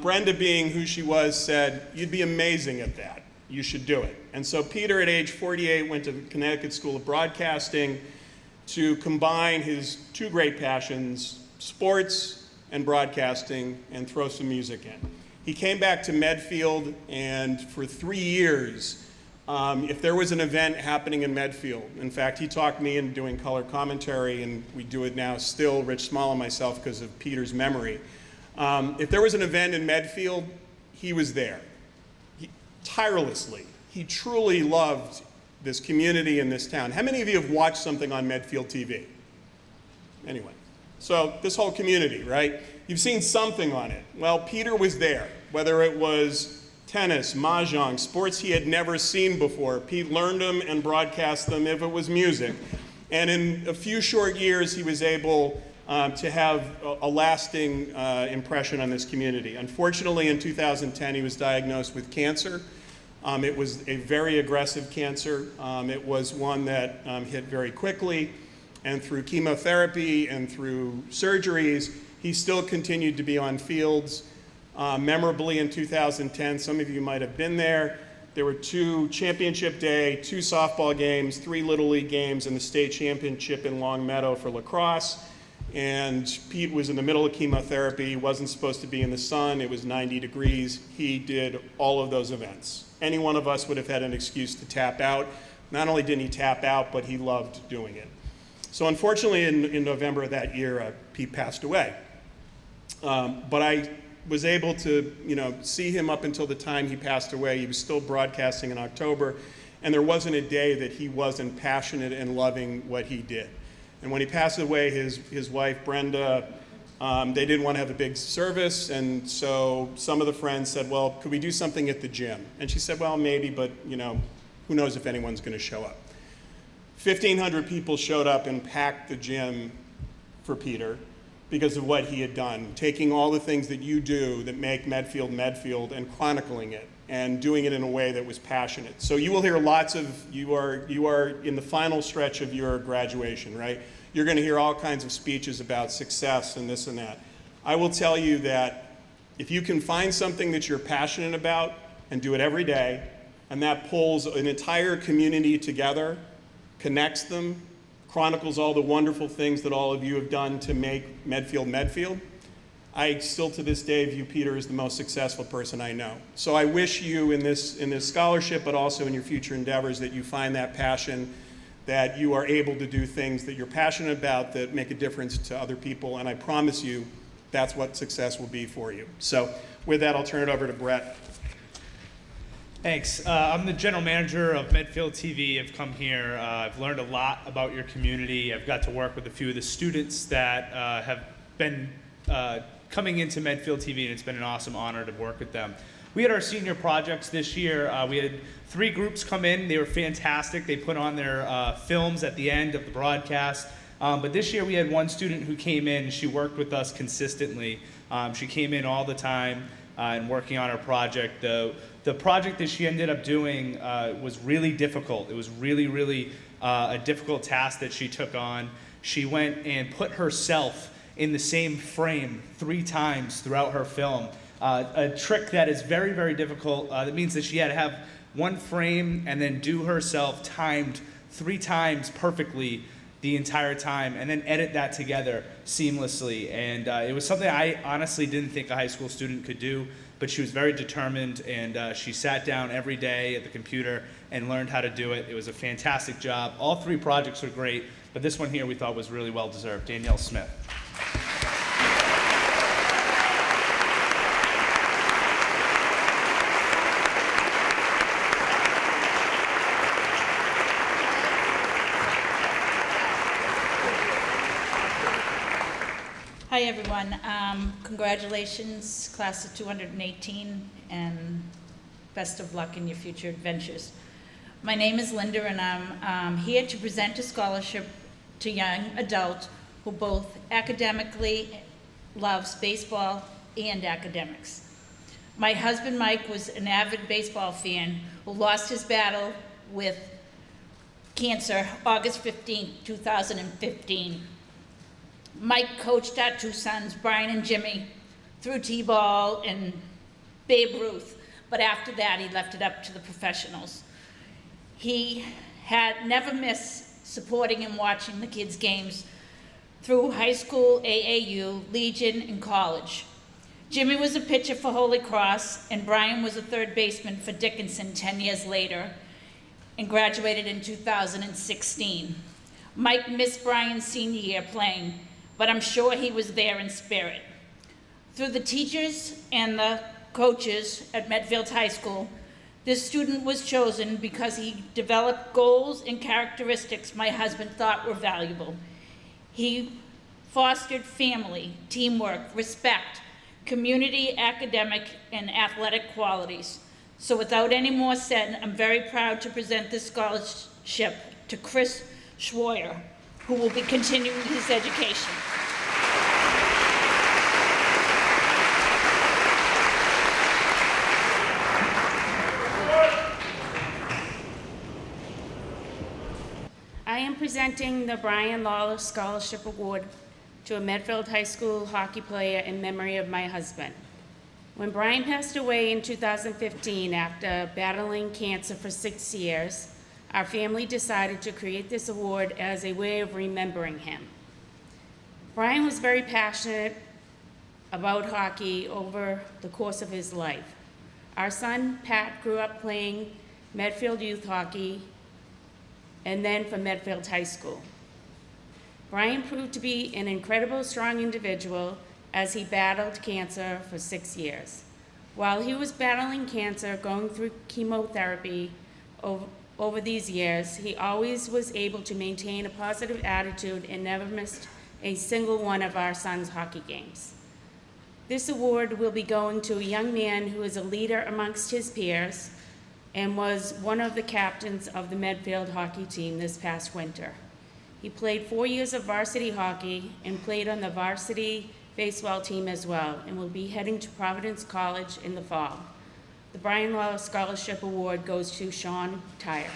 Brenda, being who she was, said, "You'd be amazing at that. You should do it." And so Peter, at age 48, went to the Connecticut School of Broadcasting to combine his 2 great passions, sports and broadcasting, and throw some music in. He came back to Medfield, and for 3 years, if there was an event happening in Medfield, in fact, he talked me into doing color commentary, and we do it now still, Rich Small and myself, because of Peter's memory. If there was an event in Medfield, he was there. tirelessly. He truly loved this community and this town. How many of you have watched something on Medfield TV? Anyway, so this whole community, right? You've seen something on it. Well, Peter was there, whether it was tennis, mahjong, sports he had never seen before. Pete learned them and broadcast them if it was music. And in a few short years, he was able to have a lasting impression on this community. Unfortunately, in 2010, he was diagnosed with cancer. It was a very aggressive cancer. It was one that hit very quickly, and through chemotherapy and through surgeries, he still continued to be on fields. Memorably in 2010, some of you might have been there, there were 2 championship day, 2 softball games, 3 Little League games, and the state championship in Long Meadow for lacrosse. And Pete was in the middle of chemotherapy. He wasn't supposed to be in the sun. It was 90 degrees. He did all of those events. Any one of us would have had an excuse to tap out. Not only didn't he tap out, but he loved doing it. So unfortunately, in November of that year, Pete passed away. But I was able to, see him up until the time he passed away. He was still broadcasting in October, and there wasn't a day that he wasn't passionate and loving what he did. And when he passed away, his wife, Brenda, they didn't want to have a big service, and so some of the friends said, well, could we do something at the gym? And she said, well, maybe, but, who knows if anyone's going to show up. 1,500 people showed up and packed the gym for Peter because of what he had done, taking all the things that you do that make Medfield Medfield and chronicling it and doing it in a way that was passionate. So you will hear lots of, you are in the final stretch of your graduation, right? You're going to hear all kinds of speeches about success and this and that. I will tell you that if you can find something that you're passionate about and do it every day, and that pulls an entire community together, connects them, chronicles all the wonderful things that all of you have done to make Medfield Medfield, I still to this day view Peter as the most successful person I know. So I wish you in this scholarship, but also in your future endeavors, that you find that passion, that you are able to do things that you're passionate about that make a difference to other people, and I promise you that's what success will be for you. So with that, I'll turn it over to Brett. Thanks. I'm the general manager of Medfield TV. I've come here. I've learned a lot about your community. I've got to work with a few of the students that have been coming into Medfield TV, and it's been an awesome honor to work with them. We had our senior projects this year. We had 3 groups come in. They were fantastic. They put on their films at the end of the broadcast. But this year we had one student who came in. She worked with us consistently. She came in all the time and working on her project. The project that she ended up doing was really difficult. It was really a difficult task that she took on. She went and put herself in the same frame 3 times throughout her film. A trick that is very difficult. That means that she had to have one frame and then do herself timed 3 times perfectly the entire time, and then edit that together seamlessly. And it was something I honestly didn't think a high school student could do, but she was very determined, and she sat down every day at the computer and learned how to do it. It was a fantastic job. All 3 projects were great, but this one here we thought was really well deserved. Danielle Smith. Hi, everyone. Congratulations, class of 218, and best of luck in your future adventures. My name is Linda, and I'm here to present a scholarship to young adults who both academically loves baseball and academics. My husband, Mike, was an avid baseball fan who lost his battle with cancer August 15, 2015. Mike coached our 2 sons, Brian and Jimmy, through T-ball and Babe Ruth, but after that he left it up to the professionals. He had never missed supporting and watching the kids' games through high school, AAU, Legion, and college. Jimmy was a pitcher for Holy Cross, and Brian was a third baseman for Dickinson 10 years later and graduated in 2016. Mike missed Brian's senior year playing, but I'm sure he was there in spirit. Through the teachers and the coaches at Medfield High School, This student was chosen because he developed goals and characteristics my husband thought were valuable. He fostered family, teamwork, respect, community, academic, and athletic qualities. So without any more said, I'm very proud to present this scholarship to Chris Schwoyer, who will be continuing his education. I am presenting the Brian Lawler Scholarship Award to a Medfield High School hockey player in memory of my husband. When Brian passed away in 2015 after battling cancer for 6 years, our family decided to create this award as a way of remembering him. Brian was very passionate about hockey over the course of his life. Our son, Pat, grew up playing Medfield youth hockey and then for Medfield High School. Brian proved to be an incredible, strong individual as he battled cancer for 6 years. While he was battling cancer, going through chemotherapy over these years, he always was able to maintain a positive attitude and never missed a single one of our son's hockey games. This award will be going to a young man who is a leader amongst his peers and was one of the captains of the Medfield hockey team this past winter. He played 4 years of varsity hockey and played on the varsity baseball team as well, and will be heading to Providence College in the fall. The Brian Lawler Scholarship Award goes to Sean Tyre.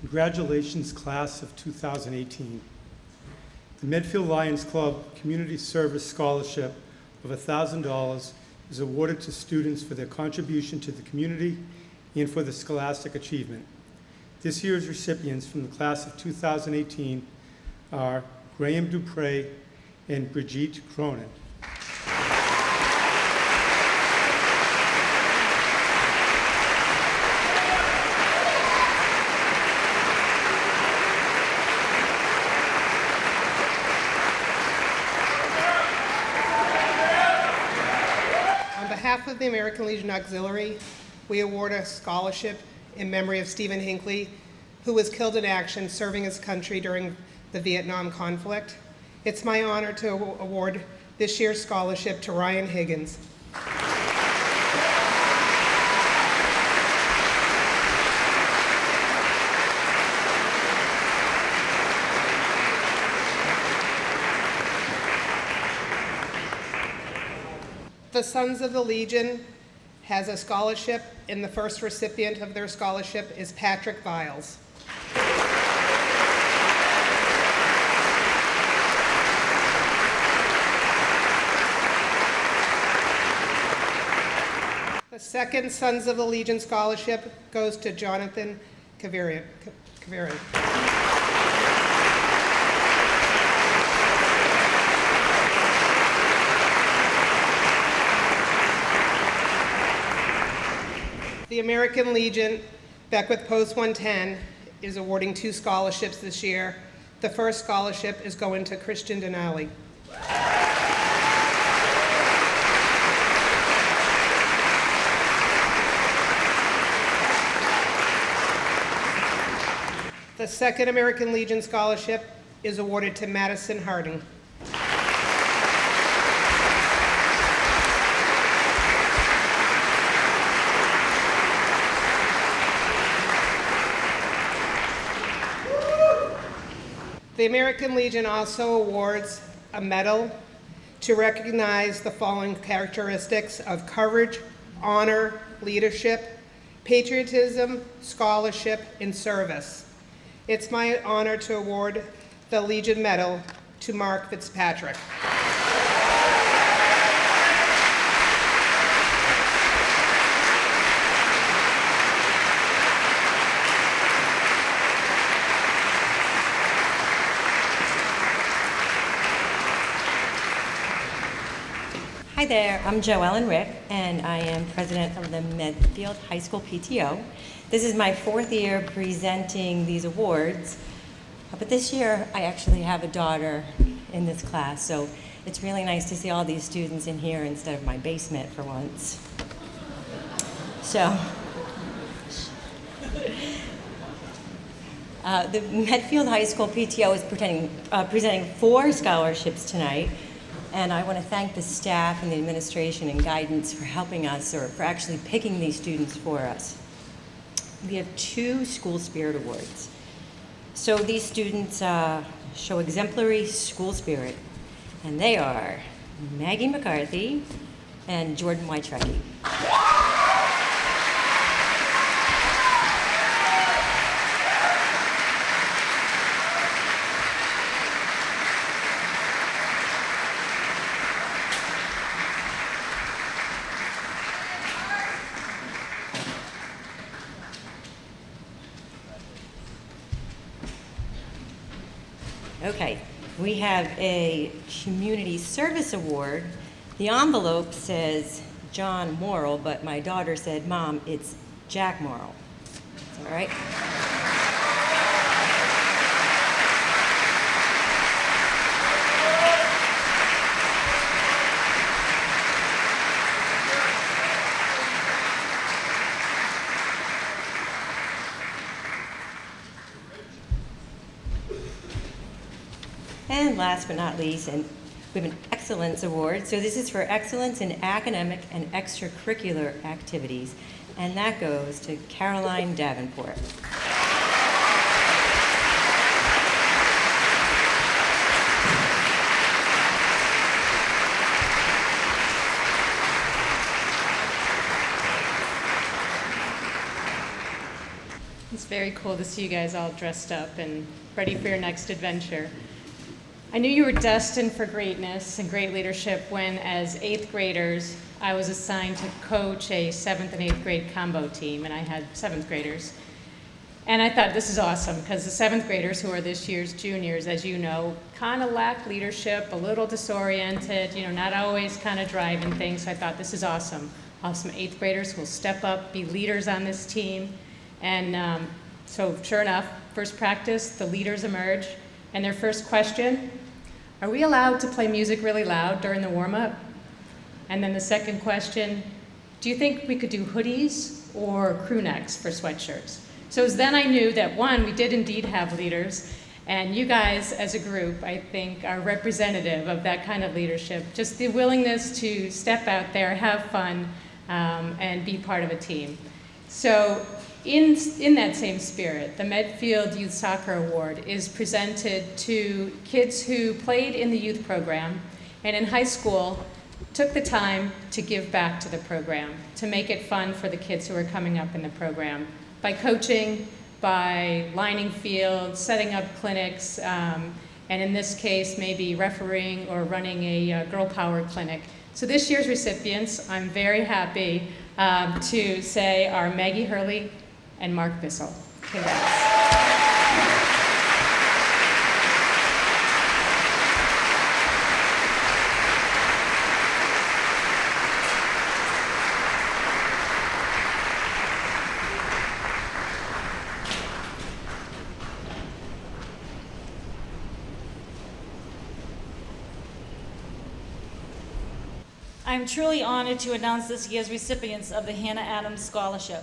Congratulations, class of 2018. The Medfield Lions Club Community Service Scholarship of $1,000 is awarded to students for their contribution to the community and for the scholastic achievement. This year's recipients from the class of 2018 are Graham Dupre and Brigitte Cronin. On behalf of the American Legion Auxiliary, we award a scholarship in memory of Stephen Hinckley, who was killed in action serving his country during the Vietnam conflict. It's my honor to award this year's scholarship to Ryan Higgins. The Sons of the Legion has a scholarship, and the first recipient of their scholarship is Patrick Viles. The second Sons of the Legion scholarship goes to Jonathan Kavarian. The American Legion Beckwith Post 110 is awarding 2 scholarships this year. The first scholarship is going to Christian Denali. The second American Legion scholarship is awarded to Madison Harding. The American Legion also awards a medal to recognize the following characteristics of courage, honor, leadership, patriotism, scholarship, and service. It's my honor to award the Legion Medal to Mark Fitzpatrick. Hi there, I'm Joellen Rick, and I am president of the Medfield High School PTO. This is my 4th year presenting these awards, but this year I actually have a daughter in this class, so it's really nice to see all these students in here instead of my basement for once. So, the Medfield High School PTO is presenting 4 scholarships tonight, and I want to thank the staff and the administration and guidance for helping us, or for actually picking these students for us. We have 2 School Spirit Awards. So these students show exemplary school spirit, and they are Maggie McCarthy and Jordan Wytrecki. Okay, we have a Community Service Award. The envelope says John Morrill, but my daughter said, Mom, it's Jack Morrill. All right? And last but not least, and we have an Excellence Award. So this is for excellence in academic and extracurricular activities, and that goes to Caroline Davenport. It's very cool to see you guys all dressed up and ready for your next adventure. I knew you were destined for greatness and great leadership when, as 8th graders, I was assigned to coach a 7th and 8th grade combo team, and I had 7th graders. And I thought, this is awesome, because the 7th graders, who are this year's juniors, as you know, kind of lack leadership, a little disoriented, not always kind of driving things. So I thought, this is awesome. I'll have some 8th graders who will step up, be leaders on this team. And so sure enough, first practice, the leaders emerge, and their first question, are we allowed to play music really loud during the warm-up? And then the second question, do you think we could do hoodies or crew necks for sweatshirts? So it was then I knew that, one, we did indeed have leaders, and you guys as a group, I think, are representative of that kind of leadership. Just the willingness to step out there, have fun, and be part of a team. So in that same spirit, the Medfield Youth Soccer Award is presented to kids who played in the youth program and in high school took the time to give back to the program, to make it fun for the kids who are coming up in the program by coaching, by lining fields, setting up clinics, and in this case, maybe refereeing or running a girl power clinic. So this year's recipients, I'm very happy to say, are Maggie Hurley and Mark Bissell. Congrats. I'm truly honored to announce this year's recipients of the Hannah Adams Scholarship.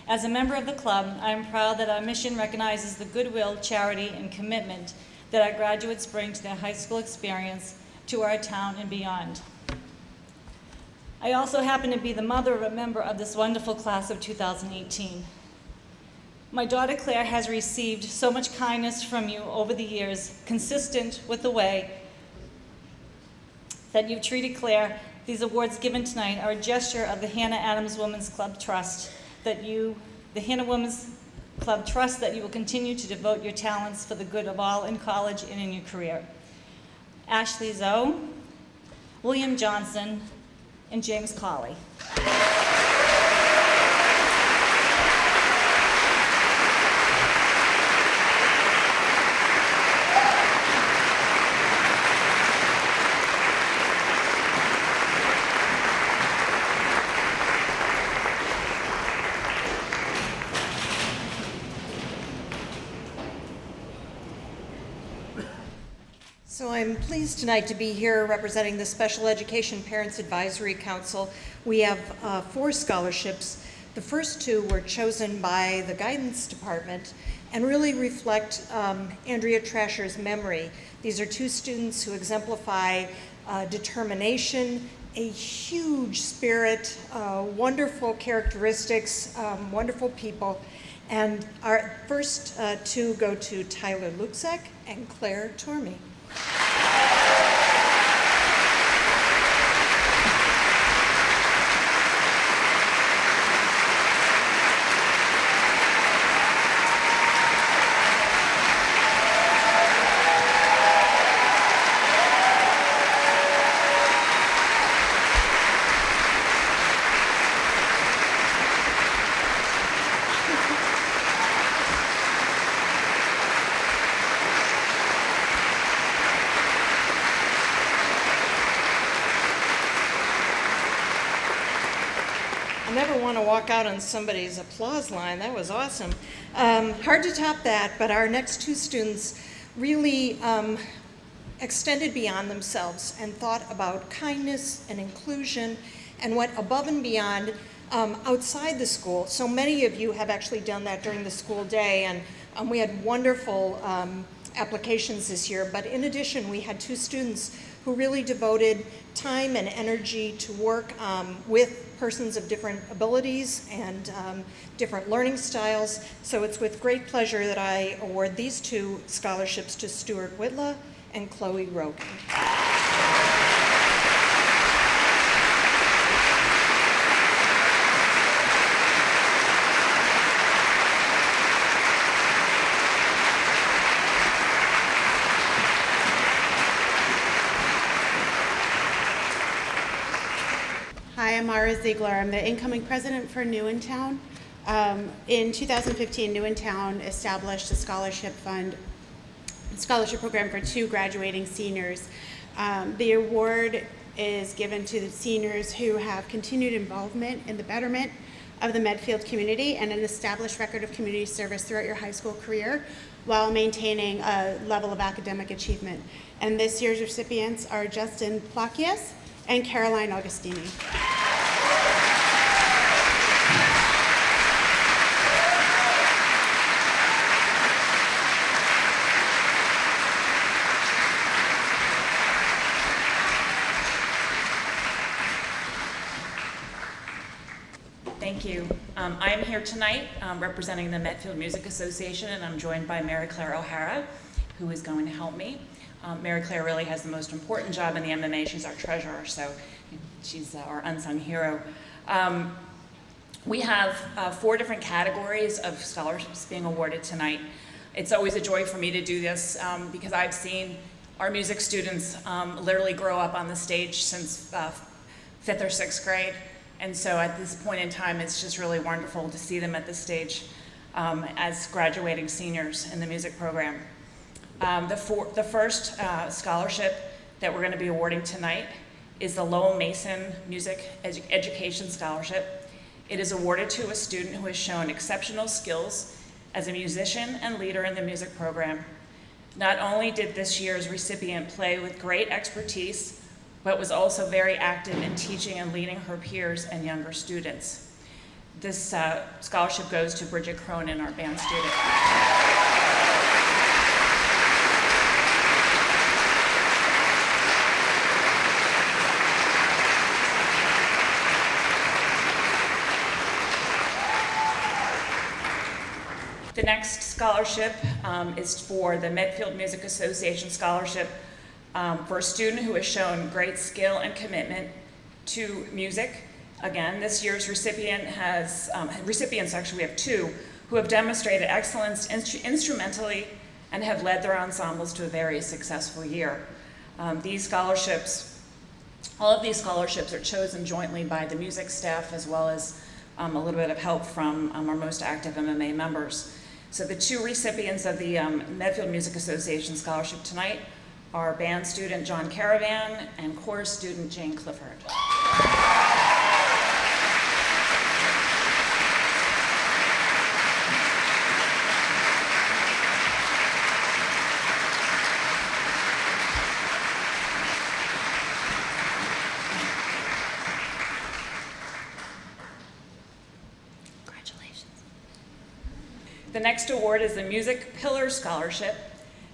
As a member of the club, I am proud that our mission recognizes the goodwill, charity, and commitment that our graduates bring to their high school experience, to our town, and beyond. I also happen to be the mother of a member of this wonderful class of 2018. My daughter Claire has received so much kindness from you over the years, consistent with the way that you've treated Claire. These awards given tonight are a gesture of the Hannah Adams Women's Club Trust the Hannah Women's Club trusts that you will continue to devote your talents for the good of all in college and in your career. Ashley Zoe, William Johnson, and James Colley. So I'm pleased tonight to be here representing the Special Education Parents Advisory Council. We have 4 scholarships. The first 2 were chosen by the guidance department and really reflect Andrea Trasher's memory. These are 2 students who exemplify determination, a huge spirit, wonderful characteristics, wonderful people. And our first 2 go to Tyler Luxek and Claire Tormey. I never want to walk out on somebody's applause line. That was awesome. Hard to top that, but our next 2 students really extended beyond themselves and thought about kindness and inclusion and went above and beyond outside the school. So many of you have actually done that during the school day, and we had wonderful applications this year. But in addition, we had 2 students who really devoted time and energy to work with persons of different abilities and different learning styles. So it's with great pleasure that I award these 2 scholarships to Stuart Whitla and Chloe Rogan. Hi, I'm Mara Ziegler. I'm the incoming president for Newentown. In 2015, Newentown established a scholarship program for 2 graduating seniors. The award is given to the seniors who have continued involvement in the betterment of the Medfield community and an established record of community service throughout your high school career while maintaining a level of academic achievement. And this year's recipients are Justin Plakias and Caroline Augustini. Thank you. I am here tonight representing the Medfield Music Association, and I'm joined by Mary Claire O'Hara, who is going to help me. Mary Claire really has the most important job in the MMA. She's our treasurer, so she's our unsung hero. We have 4 different categories of scholarships being awarded tonight. It's always a joy for me to do this because I've seen our music students literally grow up on the stage since 5th or 6th grade. And so at this point in time, it's just really wonderful to see them at this stage as graduating seniors in the music program. The first scholarship that we're going to be awarding tonight is the Lowell Mason Music Education Scholarship. It is awarded to a student who has shown exceptional skills as a musician and leader in the music program. Not only did this year's recipient play with great expertise, but was also very active in teaching and leading her peers and younger students. This scholarship goes to Bridget Cronin, our band student. The next scholarship is for the Medfield Music Association Scholarship for a student who has shown great skill and commitment to music. Again, this year's recipients, actually we have 2, who have demonstrated excellence instrumentally and have led their ensembles to a very successful year. All of these scholarships are chosen jointly by the music staff as well as a little bit of help from our most active MMA members. So the 2 recipients of the Medfield Music Association Scholarship tonight are band student John Caravan and chorus student Jane Clifford. The next award is the Music Pillar Scholarship.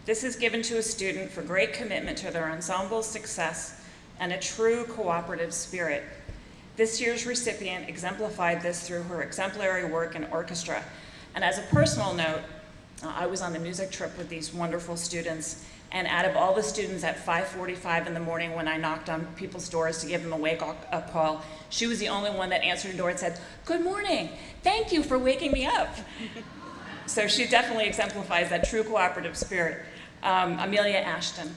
This is given to a student for great commitment to their ensemble success and a true cooperative spirit. This year's recipient exemplified this through her exemplary work in orchestra. And as a personal note, I was on the music trip with these wonderful students, and out of all the students at 5:45 in the morning when I knocked on people's doors to give them a wake-up call, she was the only one that answered the door and said, "Good morning, thank you for waking me up." So she definitely exemplifies that true cooperative spirit. Amelia Ashton.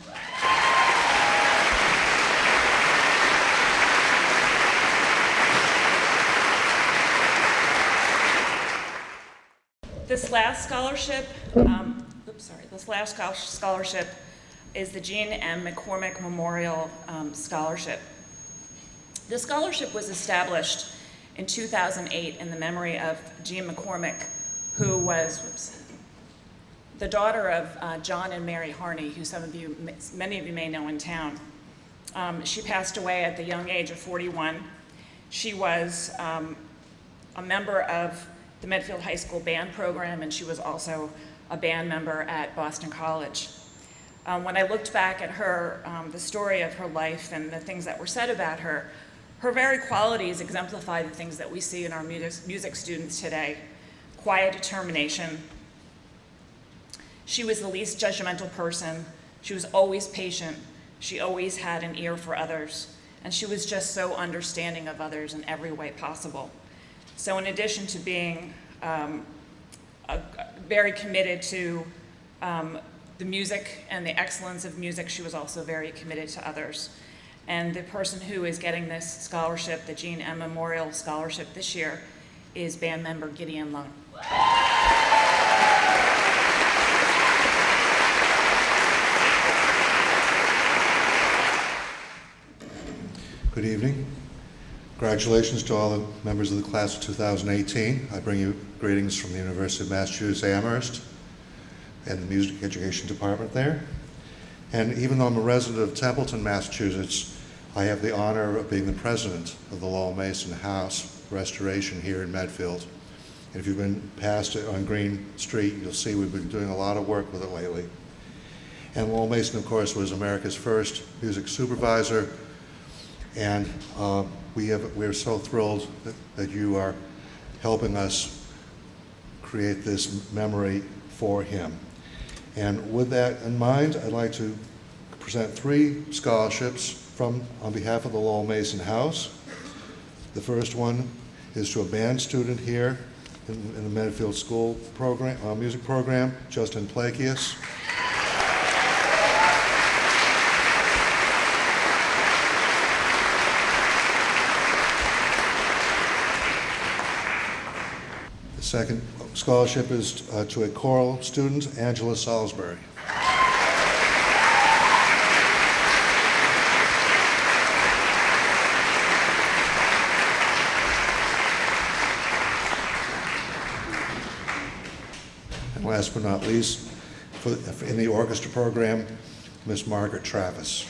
This last scholarship, scholarship is the Jean M. McCormick Memorial Scholarship. This scholarship was established in 2008 in the memory of Jean McCormick, who was the daughter of John and Mary Harney, who many of you may know in town. She passed away at the young age of 41. She was a member of the Medfield High School band program, and she was also a band member at Boston College. When I looked back at her, the story of her life and the things that were said about her, her very qualities exemplify the things that we see in our music students today. Quiet determination. She was the least judgmental person. She was always patient. She always had an ear for others. And she was just so understanding of others in every way possible. So in addition to being very committed to the music and the excellence of music, she was also very committed to others. And the person who is getting this scholarship, the Jean M. Memorial Scholarship this year, is band member Gideon Lung. Good evening. Congratulations to all the members of the class of 2018. I bring you greetings from the University of Massachusetts Amherst and the Music Education Department there. And even though I'm a resident of Templeton, Massachusetts, I have the honor of being the president of the Lowell Mason House Restoration here in Medfield. And if you've been past it on Green Street, you'll see we've been doing a lot of work with it lately. And Lowell Mason, of course, was America's first music supervisor. And we're so thrilled that you are helping us create this memory for him. And with that in mind, I'd like to present 3 scholarships on behalf of the Lowell Mason House. The first one is to a band student here in the Medfield School program, music program, Justin Plakius. The second scholarship is to a choral student, Angela Salisbury. And last but not least, in the orchestra program, Miss Margaret Travis.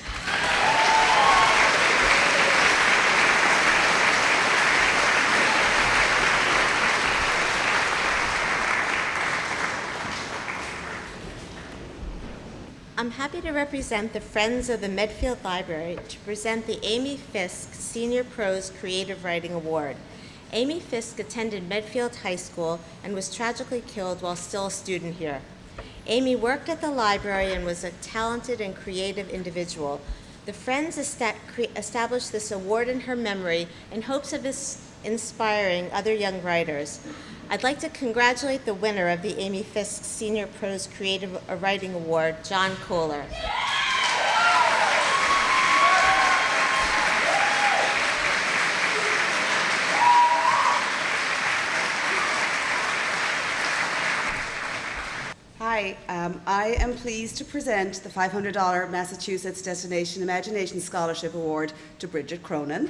I'm happy to represent the Friends of the Medfield Library to present the Amy Fisk Senior Prose Creative Writing Award. Amy Fisk attended Medfield High School and was tragically killed while still a student here. Amy worked at the library and was a talented and creative individual. The Friends established this award in her memory in hopes of inspiring other young writers. I'd like to congratulate the winner of the Amy Fisk Senior Prose Creative Writing Award, John Kohler. Hi, I am pleased to present the $500 Massachusetts Destination Imagination Scholarship Award to Bridget Cronin.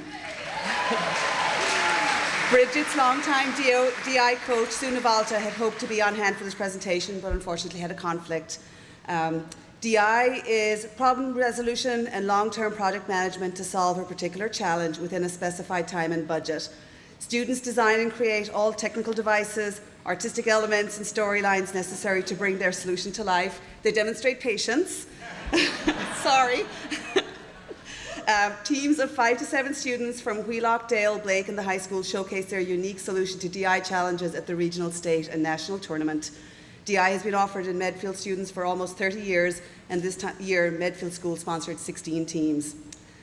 Bridget's longtime DI coach, Sue Navalta, had hoped to be on hand for this presentation, but unfortunately had a conflict. DI is problem resolution and long-term project management to solve a particular challenge within a specified time and budget. Students design and create all technical devices, artistic elements, and storylines necessary to bring their solution to life. They demonstrate patience. Sorry. Teams of 5 to 7 students from Wheelock, Dale, Blake, and the high school showcase their unique solution to DI challenges at the regional, state, and national tournament. DI has been offered in Medfield students for almost 30 years, and this year Medfield School sponsored 16 teams.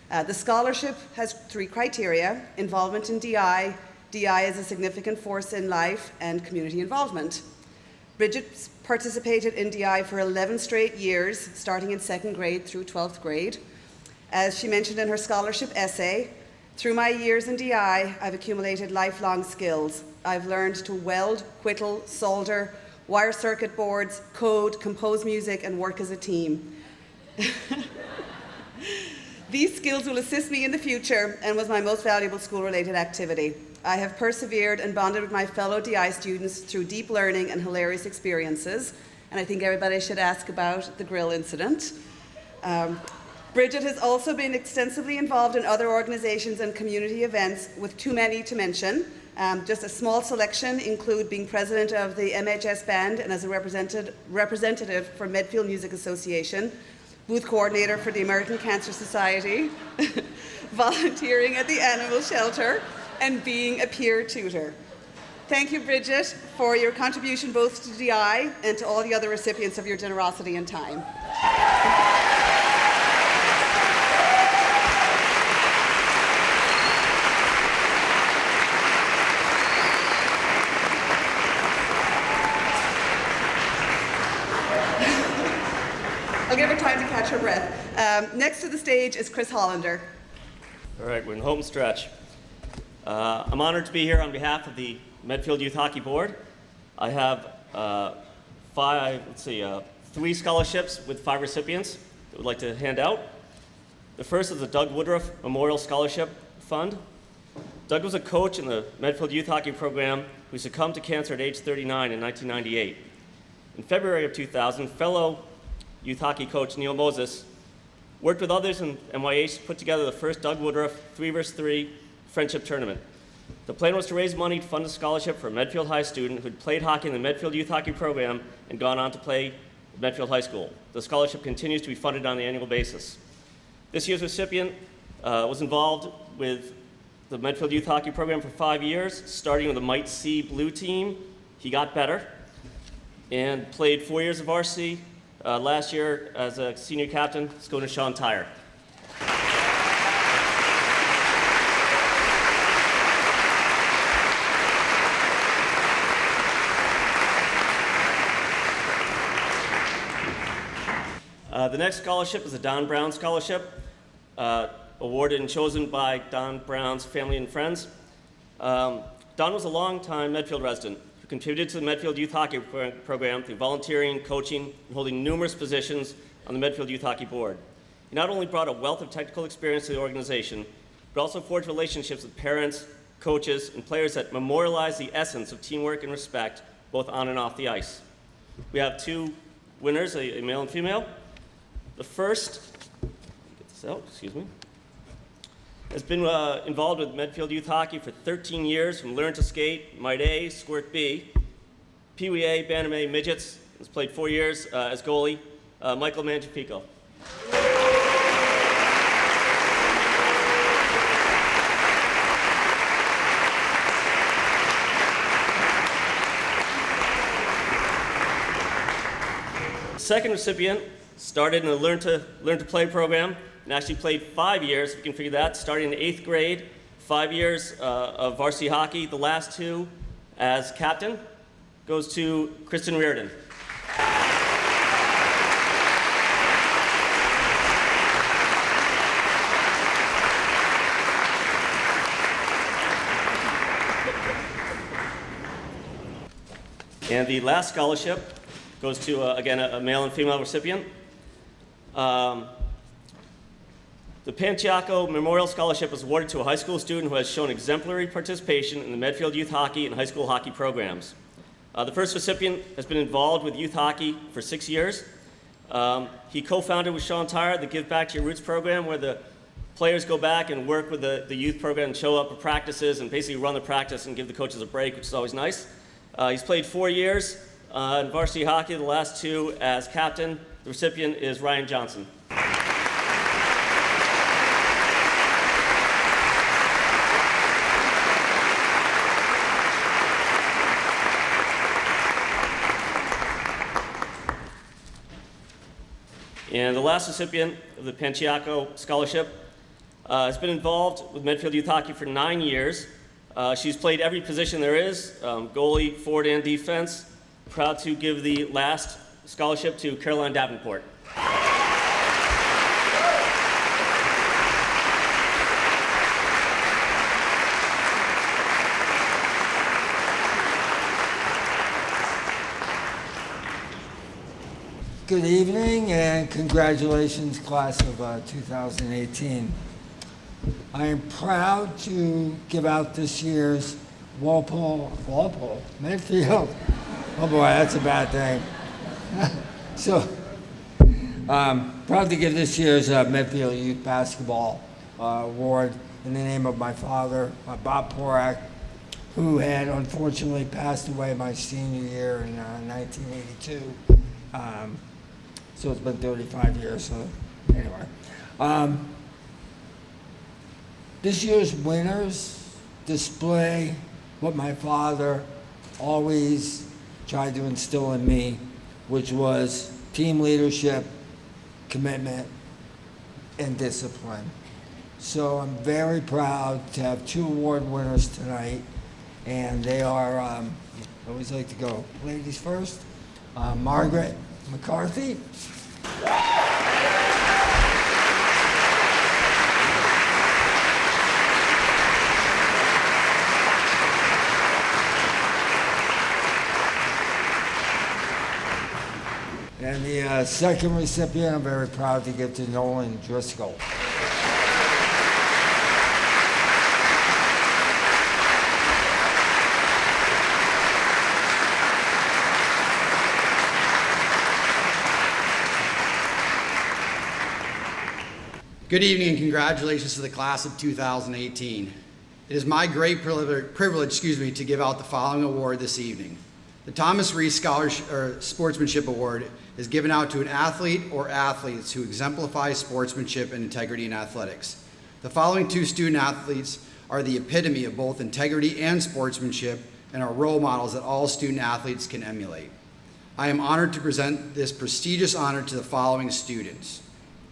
The scholarship has 3 criteria: involvement in DI, DI is a significant force in life, and community involvement. Bridget participated in DI for 11 straight years, starting in 2nd grade through 12th grade. As she mentioned in her scholarship essay, through my years in DI, I've accumulated lifelong skills. I've learned to weld, whittle, solder, wire circuit boards, code, compose music, and work as a team. These skills will assist me in the future and was my most valuable school-related activity. I have persevered and bonded with my fellow DI students through deep learning and hilarious experiences, and I think everybody should ask about the grill incident. Bridget has also been extensively involved in other organizations and community events, with too many to mention. Just a small selection include being president of the MHS Band and as a representative for Medfield Music Association, booth coordinator for the American Cancer Society, volunteering at the animal shelter, and being a peer tutor. Thank you, Bridget, for your contribution both to DI and to all the other recipients of your generosity and time. I'll give her time to catch her breath. Next to the stage is Chris Hollander. All right, we're in the home stretch. I'm honored to be here on behalf of the Medfield Youth Hockey Board. I have 3 scholarships with 5 recipients that I would like to hand out. The first is the Doug Woodruff Memorial Scholarship Fund. Doug was a coach in the Medfield Youth Hockey Program who succumbed to cancer at age 39 in 1998. In February of 2000, fellow youth hockey coach Neil Moses worked with others in NYH to put together the first Doug Woodruff 3vs3 friendship tournament. The plan was to raise money to fund a scholarship for a Medfield High student who had played hockey in the Medfield Youth Hockey Program and gone on to play at Medfield High School. The scholarship continues to be funded on an annual basis. This year's recipient was involved with the Medfield Youth Hockey Program for 5 years, starting with the Mite C Blue team. He got better and played 4 years of varsity. Last year, as a senior captain, let's go to Sean Tyre. The next scholarship is a Don Brown Scholarship, awarded and chosen by Don Brown's family and friends. Don was a longtime Medfield resident who contributed to the Medfield Youth Hockey Program through volunteering, coaching, and holding numerous positions on the Medfield Youth Hockey Board. He not only brought a wealth of technical experience to the organization, but also forged relationships with parents, coaches, and players that memorialize the essence of teamwork and respect, both on and off the ice. We have 2 winners, a male and female. The first, has been involved with Medfield Youth Hockey for 13 years, from Learn to Skate, Mite A, Squirt B, Pee Wee A, Bantam A, Midgets. Has played 4 years as goalie, Michael Mangiapico. The second recipient started in the Learn to Play program and actually played 5 years, if you can figure that, starting in 8th grade, 5 years of varsity hockey. The last 2 as captain goes to Kristen Reardon. And the last scholarship goes to, again, a male and female recipient. The Panchiaco Memorial Scholarship was awarded to a high school student who has shown exemplary participation in the Medfield Youth Hockey and high school hockey programs. The first recipient has been involved with youth hockey for 6 years. He co-founded with Sean Tyre the Give Back to Your Roots program, where the players go back and work with the youth program and show up at practices and basically run the practice and give the coaches a break, which is always nice. He's played 4 years in varsity hockey, the last 2 as captain. The recipient is Ryan Johnson. And the last recipient of the Panciaco Scholarship has been involved with Medfield Youth Hockey for 9 years. She's played every position there is, goalie, forward, and defense. Proud to give the last scholarship to Caroline Davenport. Good evening and congratulations, class of 2018. I am proud to give out this year's Medfield. Oh boy, that's a bad thing. So, proud to give this year's Medfield Youth Basketball Award in the name of my father, Bob Porak, who had unfortunately passed away my senior year in 1982. So it's been 35 years, so anyway. This year's winners display what my father always tried to instill in me, which was team leadership, commitment, and discipline. So I'm very proud to have 2 award winners tonight, and they are, I always like to go ladies first, Margaret McCarthy. And the second recipient, I'm very proud to give to Nolan Driscoll. Good evening and congratulations to the class of 2018. It is my great privilege, to give out the following award this evening. The Thomas Reese Sportsmanship Award is given out to an athlete or athletes who exemplify sportsmanship and integrity in athletics. The following 2 student athletes are the epitome of both integrity and sportsmanship and are role models that all student athletes can emulate. I am honored to present this prestigious honor to the following students.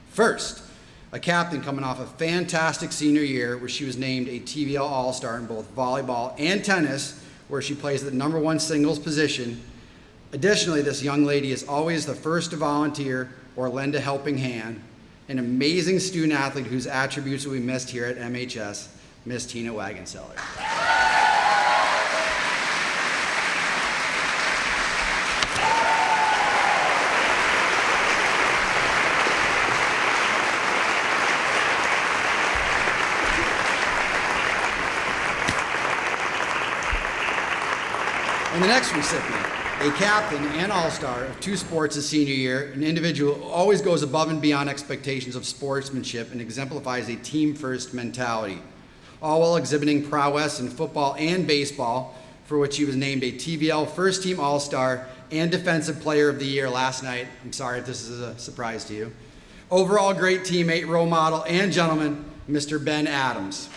First, a captain coming off a fantastic senior year where she was named a TVL All-Star in both volleyball and tennis, where she plays the #1 singles position. Additionally, this young lady is always the first to volunteer or lend a helping hand. An amazing student athlete whose attributes will be missed here at MHS, Miss Tina Wagenseller. And the next recipient, a captain and all-star of 2 sports his senior year, an individual who always goes above and beyond expectations of sportsmanship and exemplifies a team-first mentality, all while exhibiting prowess in football and baseball, for which he was named a TVL first-team all-star and defensive player of the year last night. I'm sorry if this is a surprise to you. Overall great teammate, role model, and gentleman, Mr. Ben Adams.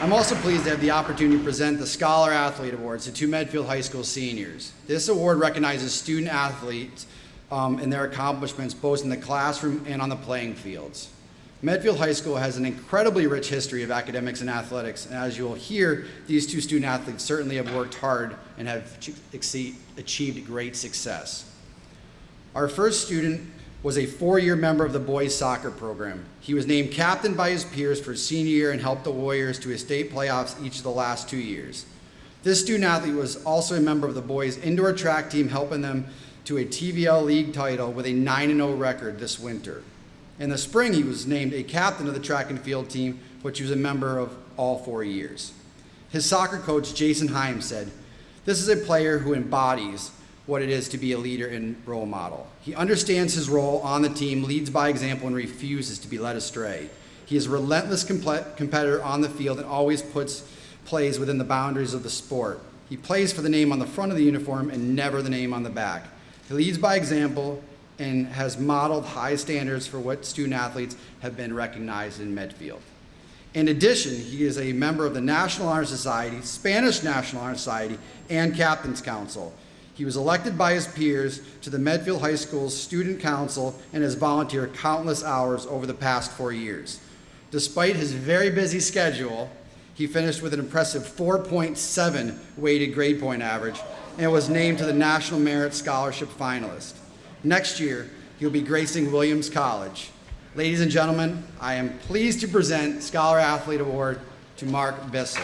I'm also pleased to have the opportunity to present the Scholar Athlete Awards to 2 Medfield High School seniors. This award recognizes student athletes and their accomplishments both in the classroom and on the playing fields. Medfield High School has an incredibly rich history of academics and athletics, and as you'll hear, these 2 student athletes certainly have worked hard and have achieved great success. Our first student was a 4-year member of the boys soccer program. He was named captain by his peers for his senior year and helped the Warriors to a state playoffs each of the last 2 years. This student athlete was also a member of the boys indoor track team, helping them to a TVL League title with a 9-0 record this winter. In the spring, he was named a captain of the track and field team, which he was a member of all 4 years. His soccer coach, Jason Himes, said, "This is a player who embodies what it is to be a leader and role model. He understands his role on the team, leads by example, and refuses to be led astray. He is a relentless competitor on the field and always plays within the boundaries of the sport. He plays for the name on the front of the uniform and never the name on the back. He leads by example and has modeled high standards for what student athletes have been recognized in Medfield. In addition, he is a member of the National Honor Society, Spanish National Honor Society, and Captain's Council. He was elected by his peers to the Medfield High School's Student Council and has volunteered countless hours over the past 4 years. Despite his very busy schedule, he finished with an impressive 4.7 weighted grade point average and was named to the National Merit Scholarship finalist. Next year, he'll be gracing Williams College. Ladies and gentlemen, I am pleased to present Scholar Athlete Award to Mark Bissell.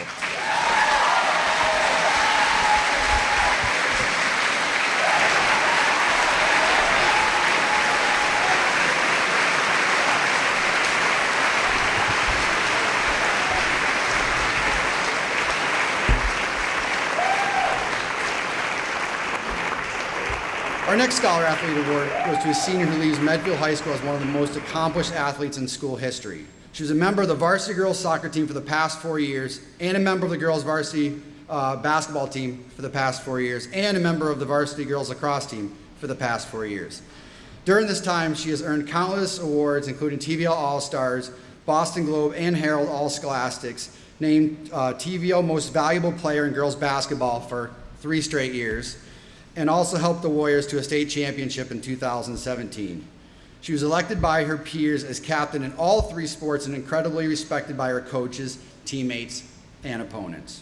Our next Scholar Athlete Award goes to a senior who leaves Medfield High School as one of the most accomplished athletes in school history. She was a member of the varsity girls soccer team for the past 4 years, and a member of the girls varsity basketball team for the past 4 years, and a member of the varsity girls lacrosse team for the past 4 years. During this time, she has earned countless awards, including TVL All-Stars, Boston Globe and Herald All-Scholastics, named TVL Most Valuable Player in girls basketball for 3 straight years, and also helped the Warriors to a state championship in 2017. She was elected by her peers as captain in all 3 sports and incredibly respected by her coaches, teammates, and opponents.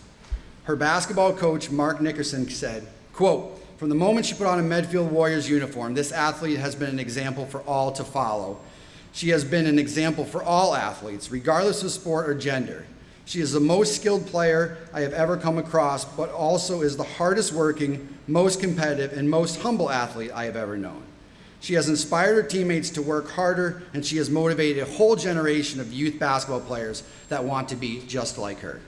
Her basketball coach, Mark Nickerson, said, quote, "From the moment she put on a Medfield Warriors uniform, this athlete has been an example for all to follow. She has been an example for all athletes, regardless of sport or gender. She is the most skilled player I have ever come across, but also is the hardest working, most competitive, and most humble athlete I have ever known. She has inspired her teammates to work harder, and she has motivated a whole generation of youth basketball players that want to be just like her."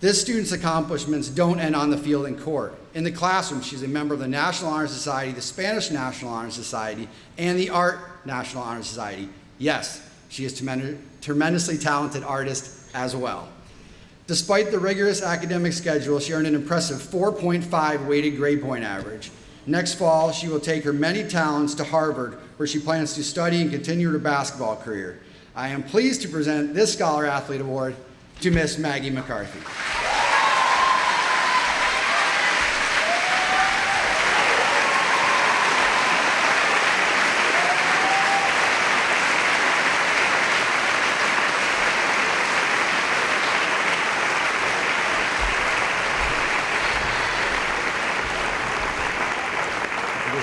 This student's accomplishments don't end on the field and court. In the classroom, she's a member of the National Honor Society, the Spanish National Honor Society, and the Art National Honor Society. Yes, she is a tremendously talented artist as well. Despite the rigorous academic schedule, she earned an impressive 4.5 weighted grade point average. Next fall, she will take her many talents to Harvard, where she plans to study and continue her basketball career. I am pleased to present this Scholar Athlete Award to Miss Maggie McCarthy.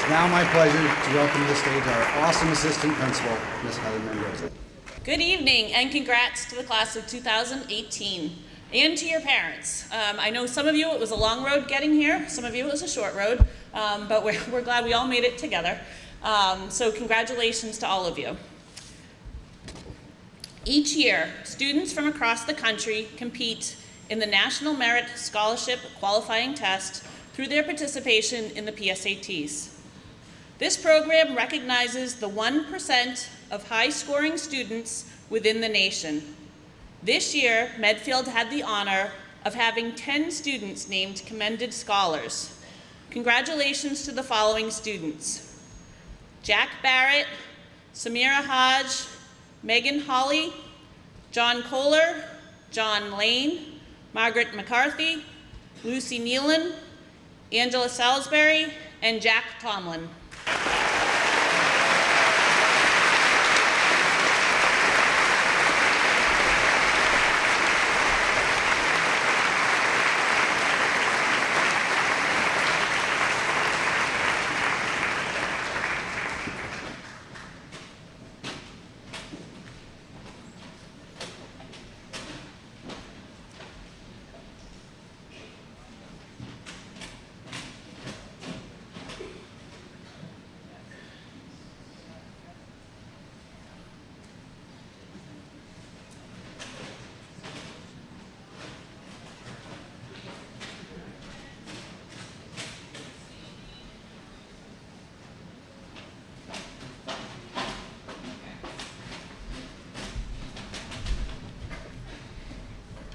Now my pleasure to welcome to the stage our awesome assistant principal, Ms. Heather Mendoza. Good evening and congrats to the class of 2018 and to your parents. I know some of you it was a long road getting here, some of you it was a short road, but we're glad we all made it together. So congratulations to all of you. Each year, students from across the country compete in the National Merit Scholarship Qualifying Test through their participation in the PSATs. This program recognizes the 1% of high-scoring students within the nation. This year, Medfield had the honor of having 10 students named Commended Scholars. Congratulations to the following students: Jack Barrett, Samira Hodge, Megan Hawley, John Kohler, John Lane, Margaret McCarthy, Lucy Nealon, Angela Salisbury, and Jack Tomlin.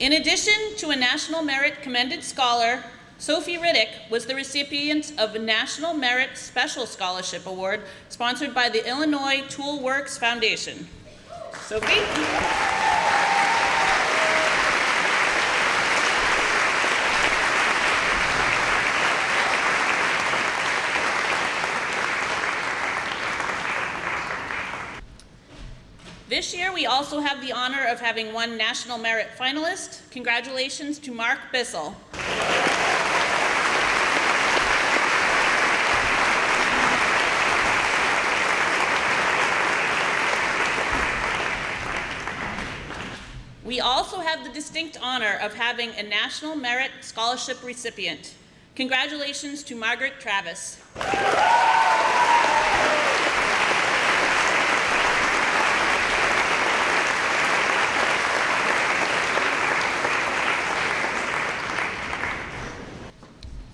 In addition to a National Merit Commended Scholar, Sophie Riddick was the recipient of a National Merit Special Scholarship Award sponsored by the Illinois Tool Works Foundation. Sophie? This year, we also have the honor of having one National Merit finalist. Congratulations to Mark Bissell. We also have the distinct honor of having a National Merit Scholarship recipient. Congratulations to Margaret Travis.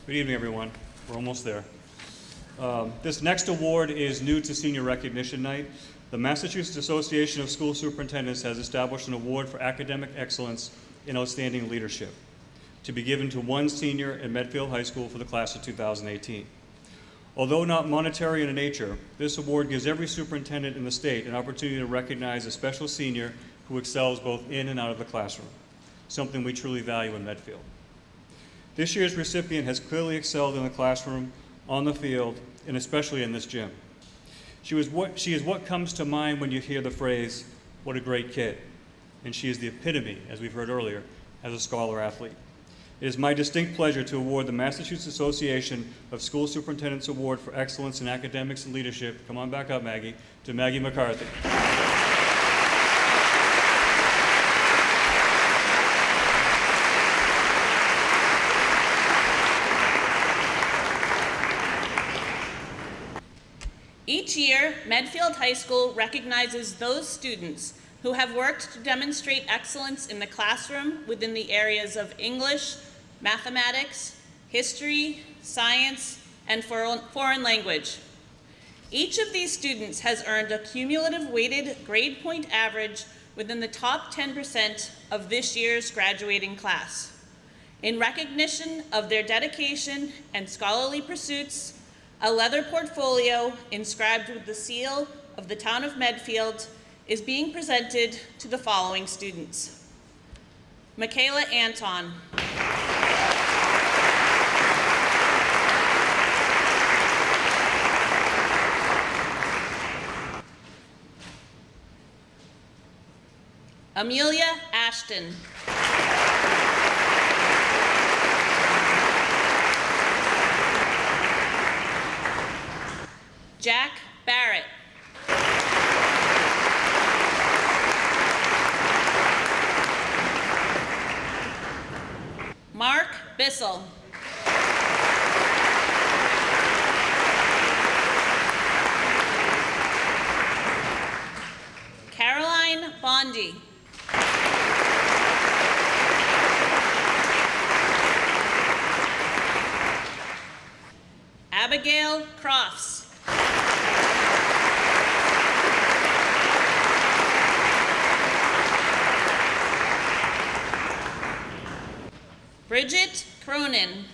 Good evening, everyone. We're almost there. This next award is new to Senior Recognition Night. The Massachusetts Association of School Superintendents has established an award for academic excellence in outstanding leadership to be given to one senior at Medfield High School for the class of 2018. Although not monetary in nature, this award gives every superintendent in the state an opportunity to recognize a special senior who excels both in and out of the classroom, something we truly value in Medfield. This year's recipient has clearly excelled in the classroom, on the field, and especially in this gym. She is what comes to mind when you hear the phrase, "What a great kid." And she is the epitome, as we've heard earlier, as a scholar athlete. It is my distinct pleasure to award the Massachusetts Association of School Superintendents Award for Excellence in Academics and Leadership, come on back up, Maggie, to Maggie McCarthy. Each year, Medfield High School recognizes those students who have worked to demonstrate excellence in the classroom within the areas of English, mathematics, history, science, and foreign language. Each of these students has earned a cumulative weighted grade point average within the top 10% of this year's graduating class. In recognition of their dedication and scholarly pursuits, a leather portfolio inscribed with the seal of the town of Medfield is being presented to the following students. Michaela Anton. Amelia Ashton. Jack Barrett. Mark Bissell. Caroline Bondi. Abigail Crofts. Bridget Cronin.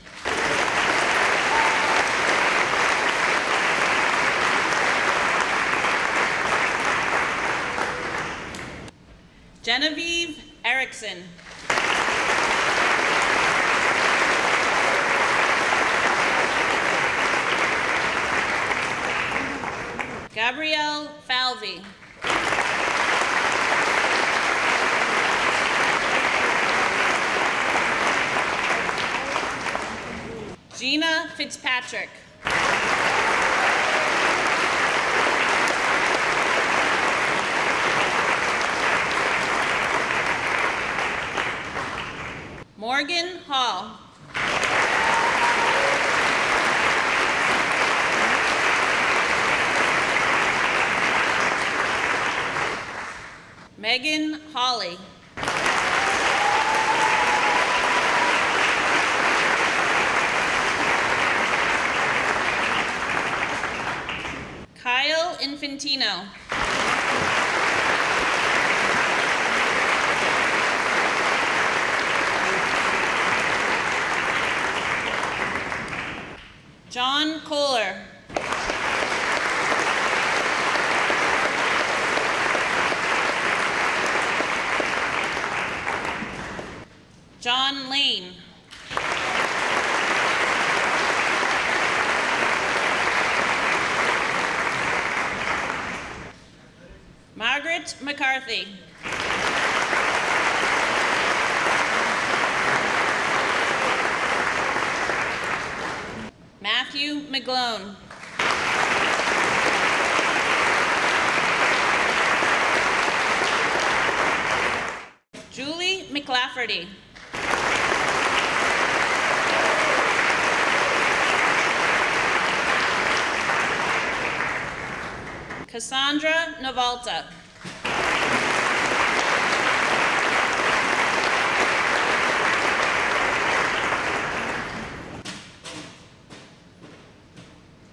Genevieve Erickson. Gabrielle Falvey. Gina Fitzpatrick. Morgan Hall. Megan Hawley. Kyle Infantino. John Lane. Margaret McCarthy. Matthew McGlone. Julie McLafferty. Cassandra Navalta.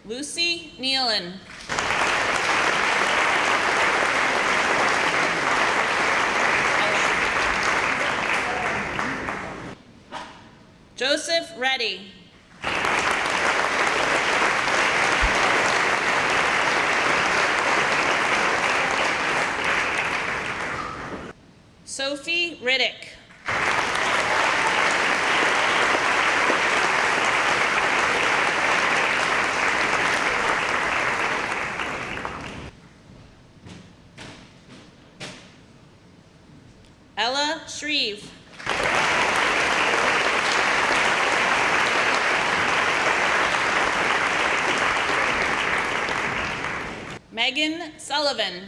Lucy Nealon. Joseph Reddy. Sophie Riddick. Ella Shreve. Megan Sullivan.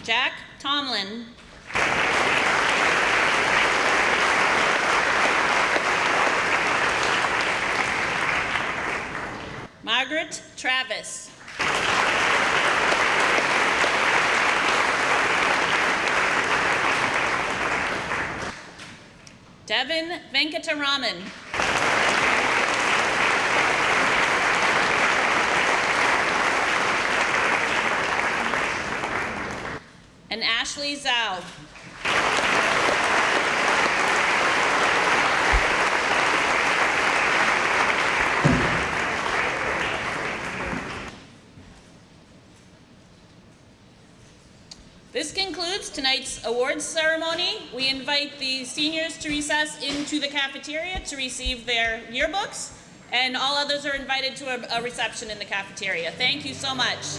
Jack Tomlin. Margaret Travis. Devin Venkataraman. And Ashley Zhao. This concludes tonight's awards ceremony. We invite the seniors to recess into the cafeteria to receive their yearbooks, and all others are invited to a reception in the cafeteria. Thank you so much.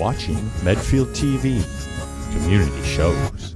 watching Medfield TV, community shows.